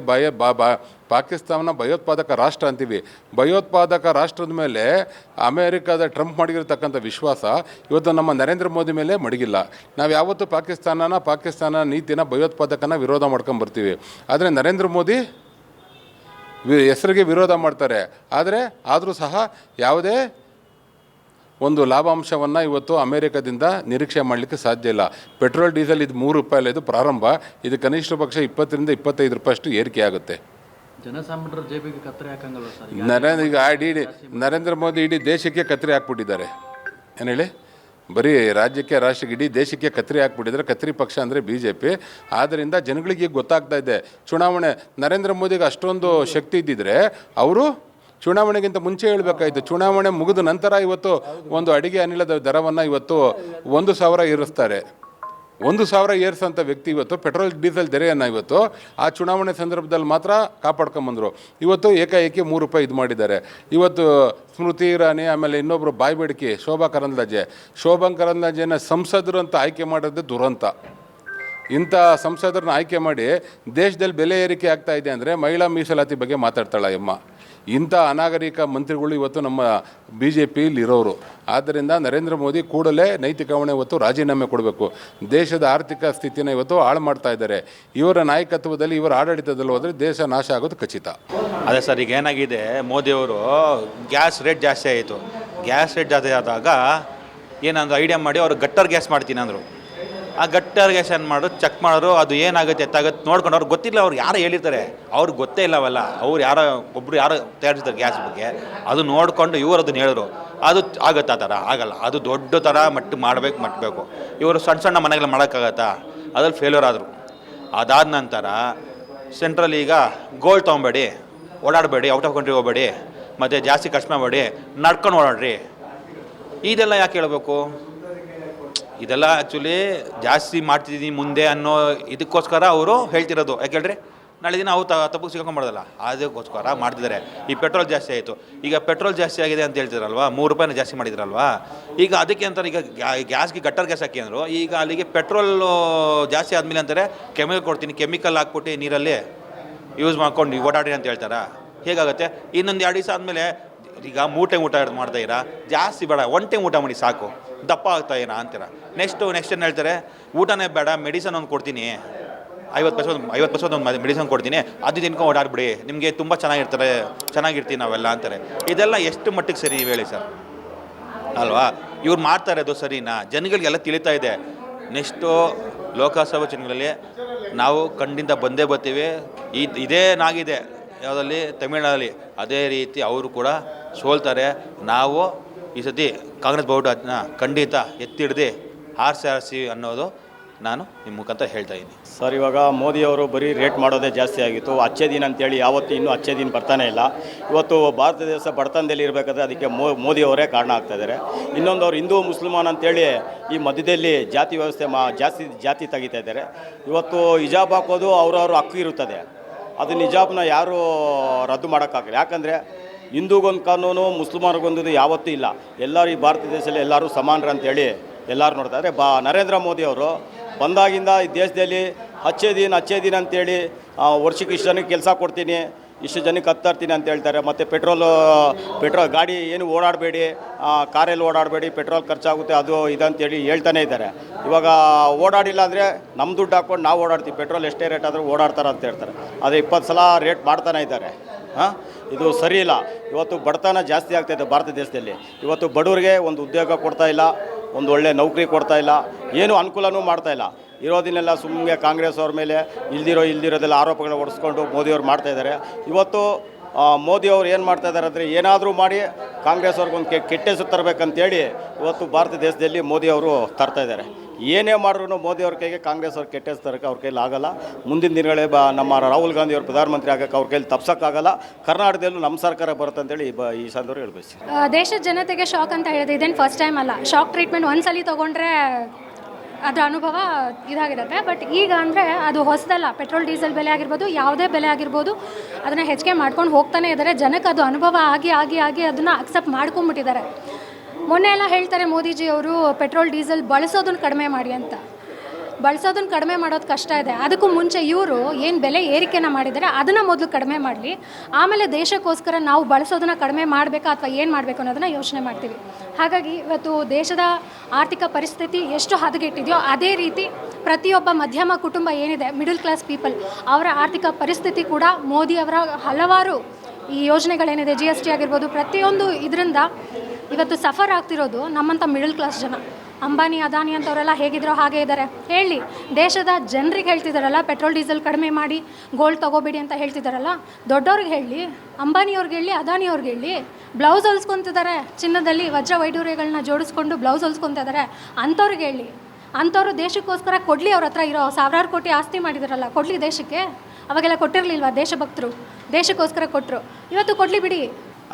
ಪಾಕಿಸ್ತಾನ ಭಯೋತ್ಪಾದಕ ರಾಷ್ಟ್ರ ಅಂತೀವಿ. ಭಯೋತ್ಪಾದಕ ರಾಷ್ಟ್ರದ ಮೇಲೆ ಅಮೇರಿಕಾದ ಟ್ರಂಪ್ ಮಡಗಿರ್ತಕ್ಕಂಥ ವಿಶ್ವಾಸ ಇವತ್ತು ನಮ್ಮ ನರೇಂದ್ರ ಮೋದಿ ಮೇಲೆ ಮಡಗಿಲ್ಲ. ನಾವು ಯಾವತ್ತೂ ಪಾಕಿಸ್ತಾನ ನೀತಿನ ಭಯೋತ್ಪಾದಕನ ವಿರೋಧ ಮಾಡ್ಕೊಂಬರ್ತೀವಿ. ಆದರೆ ನರೇಂದ್ರ ಮೋದಿ ಹೆಸರಿಗೆ ವಿರೋಧ ಮಾಡ್ತಾರೆ. ಆದರೂ ಸಹ ಯಾವುದೇ ಒಂದು ಲಾಭಾಂಶವನ್ನು ಇವತ್ತು ಅಮೇರಿಕಾದಿಂದ ನಿರೀಕ್ಷೆ ಮಾಡಲಿಕ್ಕೆ ಸಾಧ್ಯ ಇಲ್ಲ. ಪೆಟ್ರೋಲ್ ಡೀಸೆಲ್ ಇದು 3 ರೂಪಾಯಿ ಇದು ಪ್ರಾರಂಭ, ಇದು ಕನಿಷ್ಠ ಪಕ್ಷ 20 ರಿಂದ 25 ರೂಪಾಯಿಯಷ್ಟು ಏರಿಕೆ ಆಗುತ್ತೆ. ಜನಸಾಮಾನ್ಯರ ಜೇಬಿಗೆ ಕತ್ತರಿ ಹಾಕಂಗಲ್ಲ ಸರ್. ಈಗ ನರೇಂದ್ರ ಮೋದಿ ಇಡೀ ದೇಶಕ್ಕೆ ಕತ್ತರಿ ಹಾಕ್ಬಿಟ್ಟಿದ್ದಾರೆ. ಏನು ಹೇಳಿ, ಬರೀ ರಾಷ್ಟ್ರಕ್ಕೆ ಇಡೀ ದೇಶಕ್ಕೆ ಕತ್ತರಿ ಹಾಕ್ಬಿಟ್ಟಿದ್ದಾರೆ. ಕತ್ತರಿ ಪಕ್ಷ ಅಂದರೆ BJP. ಆದ್ದರಿಂದ ಜನಗಳಿಗೆ ಈಗ ಗೊತ್ತಾಗ್ತಾ ಇದೆ. ಚುನಾವಣೆ ನರೇಂದ್ರ ಮೋದಿಗೆ ಅಷ್ಟೊಂದು ಶಕ್ತಿ ಇದ್ದಿದ್ರೆ ಅವರು ಚುನಾವಣೆಗಿಂತ ಮುಂಚೆ ಹೇಳಬೇಕಾಯಿತು. ಚುನಾವಣೆ ಮುಗಿದ ನಂತರ ಇವತ್ತು ಒಂದು ಅಡಿಗೆ ಅನಿಲದ ದರವನ್ನು ಇವತ್ತು 1,000 ಏರಿಸ್ತಾರೆ. 1,000 ಏರಿಸೋಂಥ ವ್ಯಕ್ತಿ ಇವತ್ತು ಪೆಟ್ರೋಲ್ ಡೀಸೆಲ್ ದೆರೆಯನ್ನು ಇವತ್ತು ಆ ಚುನಾವಣೆ ಸಂದರ್ಭದಲ್ಲಿ ಮಾತ್ರ ಕಾಪಾಡ್ಕೊಂಬಂದರು. ಇವತ್ತು ಏಕಾಏಕಿ 3 ರೂಪಾಯಿ ಇದು ಮಾಡಿದ್ದಾರೆ. ಇವತ್ತು ಸ್ಮೃತಿ ಇರಾನಿ, ಆಮೇಲೆ ಇನ್ನೊಬ್ಬರು ಬಾಯ್ಬೇಡಿಕೆ ಶೋಭಾ ಕರಂದ್ಲಾಜೆನ ಸಂಸದರು ಅಂತ ಆಯ್ಕೆ ಮಾಡೋದು ದುರಂತ. ಇಂಥ ಸಂಸದರನ್ನ ಆಯ್ಕೆ ಮಾಡಿ ದೇಶದಲ್ಲಿ ಬೆಲೆ ಏರಿಕೆ ಆಗ್ತಾ ಇದೆ ಅಂದರೆ ಮಹಿಳಾ ಮೀಸಲಾತಿ ಬಗ್ಗೆ ಮಾತಾಡ್ತಾಳೆ ಅಮ್ಮ. ಇಂಥ ಅನಾಗರಿಕ ಮಂತ್ರಿಗಳು ಇವತ್ತು ನಮ್ಮ BJPಯಲ್ಲಿ ಇರೋರು. ಆದ್ದರಿಂದ ನರೇಂದ್ರ ಮೋದಿ ಕೂಡಲೇ ನೈತಿಕ ಹೊಣೆ ಹೊತ್ತು ರಾಜೀನಾಮೆ ಕೊಡಬೇಕು. ದೇಶದ ಆರ್ಥಿಕ ಸ್ಥಿತಿನ ಇವತ್ತು ಹಾಳು ಮಾಡ್ತಾ ಇದ್ದಾರೆ. ಇವರ ನಾಯಕತ್ವದಲ್ಲಿ, ಇವರ ಆಡಳಿತದಲ್ಲಿ ಹೋದರೆ ದೇಶ ನಾಶ ಆಗೋದು ಖಚಿತ. ಅದೇ ಸರ್, ಈಗ ಏನಾಗಿದೆ, ಮೋದಿಯವರು ಗ್ಯಾಸ್ ರೇಟ್ ಜಾಸ್ತಿ ಆಯಿತು. ಗ್ಯಾಸ್ ರೇಟ್ ಜಾಸ್ತಿ ಆದಾಗ ಏನಂದ್ರೆ ಐಡಿಯಾ ಮಾಡಿ ಅವರು ಗಟ್ಟರ್ ಗ್ಯಾಸ್ ಮಾಡ್ತೀನಿ ಅಂದರು. ಆ ಗಟ್ಟರ್ ಗ್ಯಾಸ್ ಏನು ಮಾಡೋದು, ಚೆಕ್ ಮಾಡೋರು, ಅದು ಏನಾಗುತ್ತೆ ಎತ್ತಾಗುತ್ತೆ ನೋಡ್ಕೊಂಡು ಅವ್ರಿಗೆ ಗೊತ್ತಿಲ್ಲ. ಅವ್ರು ಯಾರು ಹೇಳಿರ್ತಾರೆ, ಅವ್ರಿಗೆ ಗೊತ್ತೇ ಇಲ್ಲ ಅವೆಲ್ಲ. ಅವ್ರು ಒಬ್ಬರು ಯಾರೋ ತಯಾರಿಸ್ತಾರೆ ಗ್ಯಾಸ್ ಬಗ್ಗೆ, ಅದು ನೋಡಿಕೊಂಡು ಇವರು ಅದನ್ನು ಹೇಳಿದ್ರು. ಅದು ಆಗುತ್ತೆ, ಆ ಥರ ಆಗಲ್ಲ. ಅದು ದೊಡ್ಡ ಥರ ಮಟ್ಟಬೇಕು. ಇವರು ಸಣ್ಣ ಮನೆಗಳು ಮಾಡೋಕ್ಕಾಗತ್ತಾ? ಅದ್ರಲ್ಲಿ ಫೇಲ್ಯೂರ್ ಆದರು. ಅದಾದ ನಂತರ ಸೆಂಟ್ರಲ್ ಈಗ ಗೋಲ್ಡ್ ತೊಗೊಬೇಡಿ, ಓಡಾಡಬೇಡಿ, ಔಟ್ ಆಫ್ ಕಂಟ್ರಿ ಹೋಗಬೇಡಿ, ಮತ್ತು ಜಾಸ್ತಿ ಖರ್ಚು ಮಾಡಬೇಡಿ, ನಡ್ಕೊಂಡು ಓಡಾಡ್ರಿ. ಇದೆಲ್ಲ ಯಾಕೆ ಹೇಳಬೇಕು? ಇದೆಲ್ಲ ಆ್ಯಕ್ಚುಲಿ ಜಾಸ್ತಿ ಮಾಡ್ತಿದ್ದೀನಿ ಮುಂದೆ ಅನ್ನೋ ಇದಕ್ಕೋಸ್ಕರ ಅವರು ಹೇಳ್ತಿರೋದು. ಯಾಕೆ ಹೇಳ್ರಿ, ನಾಳೆ ದಿನ ಅವು ತಪ್ಪಿಗೆ ಸಿಕ್ಕೊಂಬಾರ್ದಲ್ಲ, ಅದಕ್ಕೋಸ್ಕರ ಮಾಡ್ತಿದ್ದಾರೆ. ಈ ಪೆಟ್ರೋಲ್ ಜಾಸ್ತಿ ಆಯಿತು. ಈಗ ಪೆಟ್ರೋಲ್ ಜಾಸ್ತಿ ಆಗಿದೆ ಅಂತ ಹೇಳ್ತಿದ್ರಲ್ವಾ, 3 ರೂಪಾಯಿನ ಜಾಸ್ತಿ ಮಾಡಿದ್ರಲ್ವಾ. ಈಗ ಅದಕ್ಕೆ ಅಂತಾರೆ, ಈಗ ಗ್ಯಾಸ್ಗೆ ಗಟ್ಟರ್ ಗ್ಯಾಸ್ ಹಾಕಿ ಅಂದರು. ಈಗ ಅಲ್ಲಿಗೆ ಪೆಟ್ರೋಲ್ ಜಾಸ್ತಿ ಆದಮೇಲೆ ಅಂತಾರೆ ಕೆಮಿಕಲ್ ಹಾಕ್ಬಿಟ್ಟು ನೀರಲ್ಲಿ ಯೂಸ್ ಮಾಡ್ಕೊಂಡು ಓಡಾಡಿ ಅಂತ ಹೇಳ್ತಾರಾ? ಹೇಗಾಗುತ್ತೆ? ಇನ್ನೊಂದು 2 ದಿವಸ ಆದಮೇಲೆ ಈಗ 3 ಟೈಮ್ ಊಟ ಮಾಡ್ತಾಯಿರಾ, ಜಾಸ್ತಿ ಬೇಡ 1 ಟೈಮ್ ಊಟ ಮಾಡಿ ಸಾಕು, ದಪ್ಪ ಆಗ್ತಾಯಿರಾ ಅಂತೀರ. ನೆಕ್ಸ್ಟ್ ಏನು ಹೇಳ್ತಾರೆ, ಊಟನೇ ಬೇಡ, ಮೆಡಿಸನ್ ಒಂದು ಕೊಡ್ತೀನಿ, 50% ಒಂದು ಮೆಡಿಸನ್ ಕೊಡ್ತೀನಿ, ಅದು ತಿನ್ಕೊಂಡು ಓಡಾಡ್ಬಿಡಿ, ನಿಮಗೆ ತುಂಬ ಚೆನ್ನಾಗಿರ್ತೀವಿ ನಾವೆಲ್ಲ ಅಂತಾರೆ. ಇದೆಲ್ಲ ಎಷ್ಟು ಮಟ್ಟಿಗೆ ಸರಿ ಹೇಳಿ ಸರ್ ಅಲ್ವಾ? ಇವ್ರು ಮಾಡ್ತಾ ಇರೋದು ಸರಿನಾ? ಜನಗಳಿಗೆಲ್ಲ ತಿಳಿತಾ ಇದೆ. ನೆಕ್ಸ್ಟು ಲೋಕಸಭಾ ಚುನಾವಣೆಯಲ್ಲಿ ನಾವು ಖಂಡಿತ ಬಂದೇ ಬರ್ತೀವಿ. ಇದೇನಾಗಿದೆ ಯಾವುದಲ್ಲಿ ತಮಿಳ್ನಾಡಲ್ಲಿ, ಅದೇ ರೀತಿ ಅವರು ಕೂಡ ಸೋಲ್ತಾರೆ. ನಾವು ಈ ಸತಿ ಕಾಂಗ್ರೆಸ್ ಬಹುಮತನ ಖಂಡಿತ ಎತ್ತಿಡ್ದು ಆರಿಸಿ ಅನ್ನೋದು ನಾನು ನಿಮ್ಮ ಮುಖಾಂತರ ಹೇಳ್ತಾ ಇದ್ದೀನಿ ಸರ್. ಇವಾಗ ಮೋದಿಯವರು ಬರೀ ರೇಟ್ ಮಾಡೋದೇ ಜಾಸ್ತಿ ಆಗಿತ್ತು. ಅಚ್ಚೇ ದಿನ ಅಂತೇಳಿ ಯಾವತ್ತೂ ಇನ್ನೂ ಅಚ್ಚೇ ದಿನ ಬರ್ತಾನೆ ಇಲ್ಲ. ಇವತ್ತು ಭಾರತ ದೇಶ ಬಡತನದಲ್ಲಿ ಇರಬೇಕಾದ್ರೆ ಅದಕ್ಕೆ ಮೋದಿಯವರೇ ಕಾರಣ ಆಗ್ತಾಯಿದ್ದಾರೆ. ಇನ್ನೊಂದು ಅವ್ರು ಹಿಂದೂ ಮುಸ್ಲಿಮಾನ್ ಅಂತೇಳಿ ಈ ಮಧ್ಯದಲ್ಲಿ ಜಾತಿ ವ್ಯವಸ್ಥೆ ಜಾತಿ ತೆಗಿತಾ ಇದ್ದಾರೆ. ಇವತ್ತು ಹಿಜಾಬ್ ಹಾಕೋದು ಅವ್ರವ್ರ ಹಕ್ಕು ಇರುತ್ತದೆ. ಅದು ನಿಜಾಬ್ನ ಯಾರೂ ರದ್ದು ಮಾಡೋಕ್ಕಾಗಲ್ಲ. ಯಾಕಂದರೆ ಹಿಂದೂಗೊಂದು ಕಾನೂನು, ಮುಸ್ಲಿಮರಿಗೊಂದು ಯಾವತ್ತೂ ಇಲ್ಲ. ಎಲ್ಲರೂ ಈ ಭಾರತ ದೇಶದಲ್ಲಿ ಎಲ್ಲರೂ ಸಮಾನರು ಅಂತೇಳಿ ಎಲ್ಲರೂ ನೋಡ್ತಾರೆ. ನರೇಂದ್ರ ಮೋದಿ ಅವರು ಬಂದಾಗಿಂದ ಈ ದೇಶದಲ್ಲಿ ಅಚ್ಚೇ ದಿನ ಅಂತೇಳಿ ವರ್ಷಕ್ಕೆ ಇಷ್ಟು ಜನಕ್ಕೆ ಕೆಲಸ ಕೊಡ್ತೀನಿ, ಇಷ್ಟು ಜನಕ್ಕೆ ಹತ್ತಾರ್ತೀನಿ ಅಂತ ಹೇಳ್ತಾರೆ. ಮತ್ತು ಪೆಟ್ರೋಲ್ ಗಾಡಿ ಏನು ಓಡಾಡಬೇಡಿ, ಕಾರಲ್ಲಿ ಓಡಾಡಬೇಡಿ, ಪೆಟ್ರೋಲ್ ಖರ್ಚಾಗುತ್ತೆ ಅದು ಇದಂತೇಳಿ ಹೇಳ್ತಾನೆ ಇದ್ದಾರೆ. ಇವಾಗ ಓಡಾಡಿಲ್ಲ ಅಂದರೆ ನಮ್ಮ ದುಡ್ಡು ಹಾಕ್ಕೊಂಡು ನಾವು ಓಡಾಡ್ತೀವಿ, ಪೆಟ್ರೋಲ್ ಎಷ್ಟೇ ರೇಟ್ ಆದರೂ ಓಡಾಡ್ತಾರೆ ಅಂತ ಹೇಳ್ತಾರೆ. ಅದೇ 20 ಸಲ ರೇಟ್ ಮಾಡ್ತಾನೆ ಇದ್ದಾರೆ. ಇದು ಸರಿ ಇಲ್ಲ. ಇವತ್ತು ಬಡತನ ಜಾಸ್ತಿ ಆಗ್ತಾಯಿದೆ ಭಾರತ ದೇಶದಲ್ಲಿ. ಇವತ್ತು ಬಡವರಿಗೆ ಒಂದು ಉದ್ಯೋಗ ಕೊಡ್ತಾ ಇಲ್ಲ, ಒಂದು ಒಳ್ಳೆ ನೌಕರಿ ಕೊಡ್ತಾ ಇಲ್ಲ, ಏನು ಅನುಕೂಲನೂ ಮಾಡ್ತಾ ಇಲ್ಲ. ಇರೋದನ್ನೆಲ್ಲ ಸುಮ್ಮನೆ ಕಾಂಗ್ರೆಸ್ ಅವ್ರ ಮೇಲೆ ಇಲ್ದಿರೋದೆಲ್ಲ ಆರೋಪಗಳನ್ನ ಹೊಡೆಸ್ಕೊಂಡು ಮೋದಿಯವ್ರು ಮಾಡ್ತಾಯಿದ್ದಾರೆ. ಇವತ್ತು ಮೋದಿಯವ್ರು ಏನು ಮಾಡ್ತಾಯಿದ್ದಾರೆ ಅಂದರೆ ಏನಾದರೂ ಮಾಡಿ ಕಾಂಗ್ರೆಸ್ ಅವ್ರಿಗೊಂದು ಕೆಟ್ಟ ಹೆಸರು ತರಬೇಕಂತೇಳಿ ಇವತ್ತು ಭಾರತ ದೇಶದಲ್ಲಿ ಮೋದಿಯವರು ತರ್ತಾಯಿದ್ದಾರೆ. ಏನೇ ಮಾಡಿದ್ರು ಮೋದಿಯವ್ರ ಕೈಗೆ ಕಾಂಗ್ರೆಸ್ ಅವ್ರು ಕೆಟ್ಟ ಹೆಸರು ತರೋಕ್ಕೆ ಅವ್ರ ಕೈಲಿ ಆಗಲ್ಲ. ಮುಂದಿನ ದಿನಗಳೇ ನಮ್ಮ ರಾಹುಲ್ ಗಾಂಧಿ ಅವರು ಪ್ರಧಾನಮಂತ್ರಿ ಆಗೋಕ್ಕೆ ಅವ್ರ ಕೈಲಿ ತಪ್ಸೋಕ್ಕಾಗಲ್ಲ. ಕರ್ನಾಟಕದಲ್ಲೂ ನಮ್ಮ ಸರ್ಕಾರ ಬರುತ್ತೆ ಅಂತೇಳಿ ಈ ಸಂದರ್ಭ ಹೇಳ್ಬೇಕು. ದೇಶದ ಜನತೆಗೆ ಶಾಕ್ ಅಂತ ಹೇಳಿದೆ, ಇದೇನು ಫಸ್ಟ್ ಟೈಮ್ ಅಲ್ಲ. ಶಾಕ್ ಟ್ರೀಟ್ಮೆಂಟ್ ಒಂದ್ಸಲಿ ತೊಗೊಂಡ್ರೆ ಅದರ ಅನುಭವ ಇದಾಗಿರುತ್ತೆ. ಬಟ್ ಈಗ ಅಂದರೆ ಅದು ಹೊಸದಲ್ಲ. ಪೆಟ್ರೋಲ್ ಡೀಸೆಲ್ ಬೆಲೆ ಆಗಿರ್ಬೋದು, ಯಾವುದೇ ಬೆಲೆ ಆಗಿರ್ಬೋದು, ಅದನ್ನು ಹೆಚ್ಚಿಗೆ ಮಾಡ್ಕೊಂಡು ಹೋಗ್ತಾನೆ ಇದ್ದಾರೆ. ಜನಕ್ಕೆ ಅದು ಅನುಭವ ಆಗಿ ಅದನ್ನು ಅಕ್ಸೆಪ್ಟ್ ಮಾಡ್ಕೊಂಬಿಟ್ಟಿದ್ದಾರೆ. ಮೊನ್ನೆ ಎಲ್ಲ ಹೇಳ್ತಾರೆ ಮೋದಿಜಿಯವರು ಪೆಟ್ರೋಲ್ ಡೀಸೆಲ್ ಬಳಸೋದನ್ನು ಕಡಿಮೆ ಮಾಡಿ ಅಂತ. ಬಳಸೋದನ್ನು ಕಡಿಮೆ ಮಾಡೋದು ಕಷ್ಟ ಇದೆ. ಅದಕ್ಕೂ ಮುಂಚೆ ಇವರು ಏನು ಬೆಲೆ ಏರಿಕೆನ ಮಾಡಿದ್ದಾರೆ ಅದನ್ನು ಮೊದಲು ಕಡಿಮೆ ಮಾಡಲಿ, ಆಮೇಲೆ ದೇಶಕ್ಕೋಸ್ಕರ ನಾವು ಬಳಸೋದನ್ನು ಕಡಿಮೆ ಮಾಡಬೇಕಾ ಅಥವಾ ಏನು ಮಾಡಬೇಕು ಅನ್ನೋದನ್ನು ಯೋಚನೆ ಮಾಡ್ತೀವಿ. ಹಾಗಾಗಿ ಇವತ್ತು ದೇಶದ ಆರ್ಥಿಕ ಪರಿಸ್ಥಿತಿ ಎಷ್ಟು ಹದಗೆಟ್ಟಿದೆಯೋ ಅದೇ ರೀತಿ ಪ್ರತಿಯೊಬ್ಬ ಮಧ್ಯಮ ಕುಟುಂಬ ಏನಿದೆ, ಮಿಡಲ್ ಕ್ಲಾಸ್ ಪೀಪಲ್, ಅವರ ಆರ್ಥಿಕ ಪರಿಸ್ಥಿತಿ ಕೂಡ ಮೋದಿಯವರ ಹಲವಾರು ಈ ಯೋಜನೆಗಳೇನಿದೆ, GST ಆಗಿರ್ಬೋದು, ಪ್ರತಿಯೊಂದು ಇದರಿಂದ ಇವತ್ತು ಸಫರ್ ಆಗ್ತಿರೋದು ನಮ್ಮಂಥ ಮಿಡಲ್ ಕ್ಲಾಸ್ ಜನ. ಅಂಬಾನಿ, ಅದಾನಿ ಅಂತವರೆಲ್ಲ ಹೇಗಿದ್ರೋ ಹಾಗೆ ಇದ್ದಾರೆ. ಹೇಳಿ, ದೇಶದ ಜನರಿಗೆ ಹೇಳ್ತಿದ್ದಾರಲ್ಲ ಪೆಟ್ರೋಲ್ ಡೀಸೆಲ್ ಕಡಿಮೆ ಮಾಡಿ, ಗೋಲ್ಡ್ ತೊಗೋಬೇಡಿ ಅಂತ ಹೇಳ್ತಿದ್ದಾರಲ್ಲ, ದೊಡ್ಡವ್ರಿಗೆ ಹೇಳಿ, ಅಂಬಾನಿಯವ್ರಿಗೆ ಹೇಳಿ, ಅದಾನಿಯವ್ರಿಗೆ ಹೇಳಿ. ಬ್ಲೌಸ್ ಹೊಲ್ಸ್ಕೊತಿದ್ದಾರೆ, ಚಿನ್ನದಲ್ಲಿ ವಜ್ರ ವೈಡೂರ್ಯಗಳನ್ನ ಜೋಡಿಸ್ಕೊಂಡು ಬ್ಲೌಸ್ ಹೊಲ್ಸ್ಕೊತಿದ್ದಾರೆ, ಅಂಥವ್ರಿಗೆ ಹೇಳಿ. ಅಂಥವ್ರು ದೇಶಕ್ಕೋಸ್ಕರ ಕೊಡಲಿ, ಅವ್ರ ಹತ್ರ ಇರೋ ಸಾವಿರಾರು ಕೋಟಿ ಆಸ್ತಿ ಮಾಡಿದಾರಲ್ಲ ಕೊಡಲಿ ದೇಶಕ್ಕೆ. ಅವಾಗೆಲ್ಲ ಕೊಟ್ಟಿರಲಿಲ್ವಾ ದೇಶಭಕ್ತರು? ದೇಶಕ್ಕೋಸ್ಕರ ಕೊಟ್ಟರು, ಇವತ್ತು ಕೊಡಲಿ ಬಿಡಿ.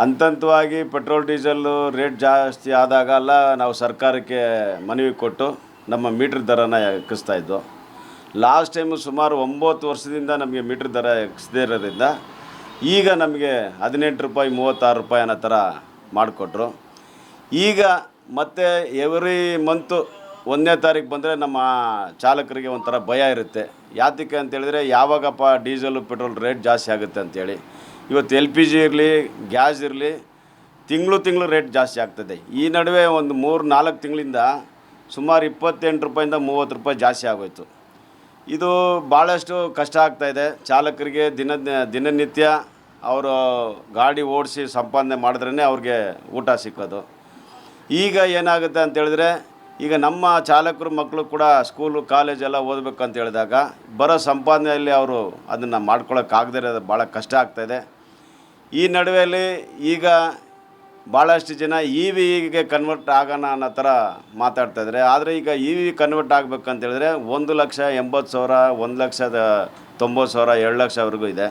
ಹಂತವಾಗಿ ಪೆಟ್ರೋಲ್ ಡೀಸೆಲ್ಲು ರೇಟ್ ಜಾಸ್ತಿ ಆದಾಗೆಲ್ಲ ನಾವು ಸರ್ಕಾರಕ್ಕೆ ಮನವಿ ಕೊಟ್ಟು ನಮ್ಮ ಮೀಟ್ರ್ ದರನ ಎಕ್ಕಿಸ್ತಾ ಇದ್ದೋ. ಲಾಸ್ಟ್ ಟೈಮು ಸುಮಾರು 9 ವರ್ಷದಿಂದ ನಮಗೆ ಮೀಟ್ರ್ ದರ ಎಕ್ಕಿಸದೇ ಇರೋದ್ರಿಂದ ಈಗ ನಮಗೆ 18 ರೂಪಾಯಿ 36 ರೂಪಾಯಿ ಅನ್ನೋ ಥರ ಮಾಡಿಕೊಟ್ರು. ಈಗ ಮತ್ತೆ ಎವ್ರಿ ಮಂತು 1ನೇ ತಾರೀಕು ಬಂದರೆ ನಮ್ಮ ಚಾಲಕರಿಗೆ ಒಂಥರ ಭಯ ಇರುತ್ತೆ. ಯಾತಕ್ಕೆ ಅಂತೇಳಿದರೆ ಯಾವಾಗಪ್ಪ ಡೀಸೆಲು ಪೆಟ್ರೋಲ್ ರೇಟ್ ಜಾಸ್ತಿ ಆಗುತ್ತೆ ಅಂಥೇಳಿ. ಇವತ್ತು LPG ಇರಲಿ, ಗ್ಯಾಸ್ ಇರಲಿ, ತಿಂಗಳು ರೇಟ್ ಜಾಸ್ತಿ ಆಗ್ತದೆ. ಈ ನಡುವೆ ಒಂದು 3-4 ತಿಂಗಳಿಂದ ಸುಮಾರು 28 ರೂಪಾಯಿಂದ 30 ರೂಪಾಯಿ ಜಾಸ್ತಿ ಆಗೋಯ್ತು. ಇದು ಭಾಳಷ್ಟು ಕಷ್ಟ ಆಗ್ತಾಯಿದೆ ಚಾಲಕರಿಗೆ. ದಿನನಿತ್ಯ ಅವರು ಗಾಡಿ ಓಡಿಸಿ ಸಂಪಾದನೆ ಮಾಡಿದ್ರೇ ಅವ್ರಿಗೆ ಊಟ ಸಿಕ್ಕೋದು. ಈಗ ಏನಾಗುತ್ತೆ ಅಂತೇಳಿದ್ರೆ, ಈಗ ನಮ್ಮ ಚಾಲಕರು ಮಕ್ಕಳು ಕೂಡ ಸ್ಕೂಲು ಕಾಲೇಜೆಲ್ಲ ಓದಬೇಕು ಅಂತ ಹೇಳಿದಾಗ ಬರೋ ಸಂಪಾದನೆಯಲ್ಲಿ ಅವರು ಅದನ್ನು ಮಾಡ್ಕೊಳ್ಳೋಕ್ಕಾಗದೇ ಇರೋದು ಭಾಳ ಕಷ್ಟ ಆಗ್ತಾಯಿದೆ. ಈ ನಡುವೆಯಲ್ಲಿ ಈಗ ಭಾಳಷ್ಟು ಜನ EVಗೆ ಕನ್ವರ್ಟ್ ಆಗೋಣ ಅನ್ನೋ ಥರ ಮಾತಾಡ್ತಾಯಿದ್ದಾರೆ. ಆದರೆ ಈಗ EV ಕನ್ವರ್ಟ್ ಆಗಬೇಕಂತೇಳಿದ್ರೆ 1,80,000, 1,90,000, 2 ಲಕ್ಷವರೆಗೂ ಇದೆ.